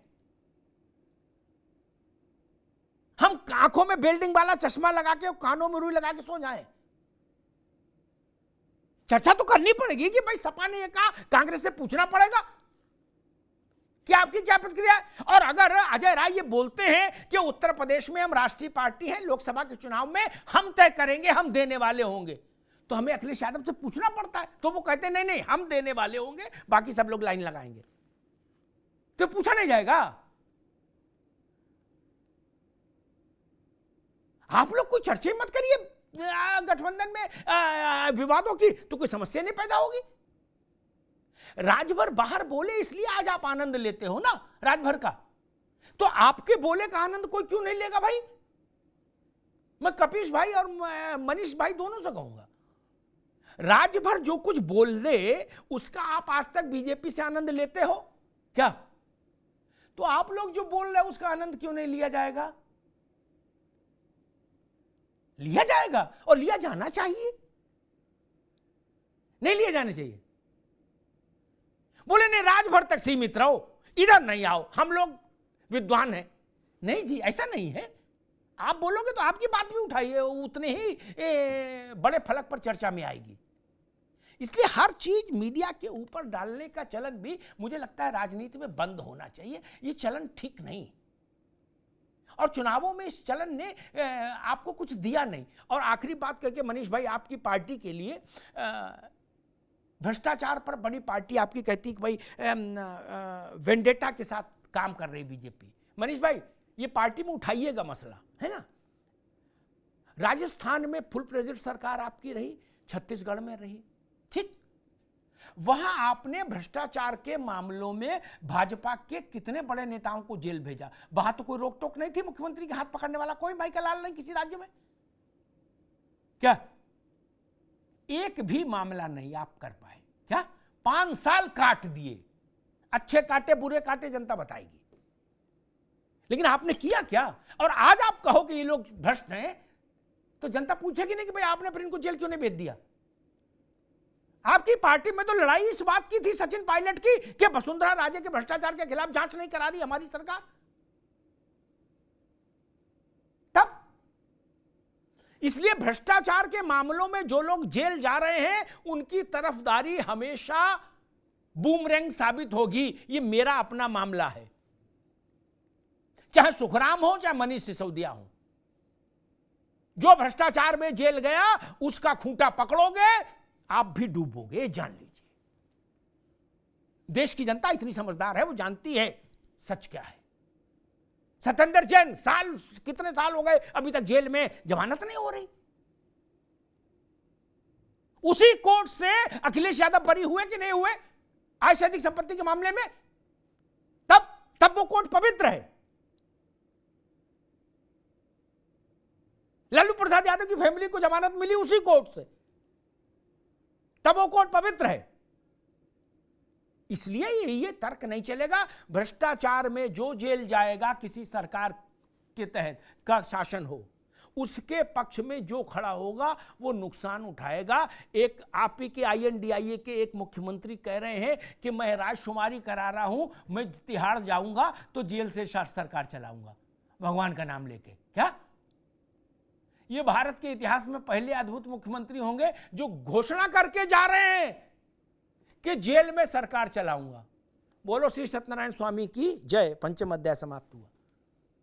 हम आंखों में बिल्डिंग वाला चश्मा लगा के, कानों में रुई लगा के सो जाएं? चर्चा तो करनी पड़ेगी कि भाई सपा ने ये कहा, कांग्रेस से पूछना पड़ेगा कि आपकी क्या प्रतिक्रिया है। और अगर अजय राय ये बोलते हैं कि उत्तर प्रदेश में हम राष्ट्रीय पार्टी हैं, लोकसभा के चुनाव में हम तय करेंगे, हम देने वाले होंगे, तो हमें अखिलेश यादव से पूछना पड़ता है। तो वो कहते नहीं नहीं हम देने वाले होंगे, बाकी सब लोग लाइन लगाएंगे, तो पूछा नहीं जाएगा। आप लोग कोई चर्चा मत करिए गठबंधन में विवादों की, तो कोई समस्या नहीं पैदा होगी। राजभर बाहर बोले इसलिए आज आप आनंद लेते हो ना राजभर का, तो आपके बोले का आनंद कोई क्यों नहीं लेगा भाई? मैं कपीश भाई और मनीष भाई दोनों से कहूंगा, राजभर जो कुछ बोल दे उसका आप आज तक बीजेपी से आनंद लेते हो क्या? तो आप लोग जो बोल रहे हैं उसका आनंद क्यों नहीं लिया जाएगा? लिया जाएगा और लिया जाना चाहिए, नहीं लिया जाना चाहिए। बोले नहीं राजभर तक सीमित रहो, इधर नहीं आओ, हम लोग विद्वान हैं। नहीं जी, ऐसा नहीं है। आप बोलोगे तो आपकी बात भी उठाइए, उतने ही बड़े फलक पर चर्चा में आएगी। इसलिए हर चीज मीडिया के ऊपर डालने का चलन भी मुझे लगता है राजनीति में बंद होना चाहिए। ये चलन ठीक नहीं, और चुनावों में इस चलन ने आपको कुछ दिया नहीं। और आखिरी बात करके मनीष भाई, आपकी पार्टी के लिए भ्रष्टाचार पर बनी पार्टी आपकी कहती कि भाई वेंडेटा के साथ काम कर रही बीजेपी। मनीष भाई ये पार्टी में उठाइएगा मसला, है ना। राजस्थान में फुल प्रेजेंट सरकार आपकी रही, छत्तीसगढ़ में रही, ठीक, वहां आपने भ्रष्टाचार के मामलों में भाजपा के कितने बड़े नेताओं को जेल भेजा। वहां तो कोई रोक टोक नहीं थी, मुख्यमंत्री के हाथ पकड़ने वाला कोई माइकल लाल नहीं किसी राज्य में, क्या एक भी मामला नहीं आप कर पाए क्या? 5 साल काट दिए, अच्छे काटे बुरे काटे जनता बताएगी, लेकिन आपने किया क्या? और आज आप कहो कि ये लोग भ्रष्ट हैं, तो जनता पूछेगी नहीं कि भाई आपने फिर इनको जेल क्यों नहीं भेज दिया? आपकी पार्टी में तो लड़ाई इस बात की थी सचिन पायलट की कि वसुंधरा राजे के भ्रष्टाचार के खिलाफ जांच नहीं करा रही हमारी सरकार। तब इसलिए भ्रष्टाचार के मामलों में जो लोग जेल जा रहे हैं उनकी तरफदारी हमेशा बूमरैंग साबित होगी। ये मेरा अपना मामला है, चाहे सुखराम हो चाहे मनीष सिसोदिया हो। जो भ्रष्टाचार में जेल गया उसका खूंटा पकड़ोगे आप भी डूबोगे, जान लीजिए। देश की जनता इतनी समझदार है, वो जानती है सच क्या है। सत्येंद्र जैन कितने साल हो गए अभी तक जेल में, जमानत नहीं हो रही। उसी कोर्ट से अखिलेश यादव बरी हुए कि नहीं हुए आय से अधिक संपत्ति के मामले में? तब वो कोर्ट पवित्र है। लालू प्रसाद यादव की फैमिली को जमानत मिली उसी कोर्ट से, तब वो कोर्ट पवित्र है। इसलिए ये तर्क नहीं चलेगा। भ्रष्टाचार में जो जेल जाएगा किसी सरकार के तहत का शासन हो, उसके पक्ष में जो खड़ा होगा वो नुकसान उठाएगा। एक आप ही के INDIA के एक मुख्यमंत्री कह रहे हैं कि मैं राजकुमारी करा रहा हूं, मैं तिहाड़ जाऊंगा तो जेल से सरकार चलाऊंगा भगवान का नाम लेके। क्या ये भारत के इतिहास में पहले अद्भुत मुख्यमंत्री होंगे जो घोषणा करके जा रहे हैं कि जेल में सरकार चलाऊंगा। बोलो श्री सत्यनारायण स्वामी की जय। पंचम अध्याय समाप्त हुआ।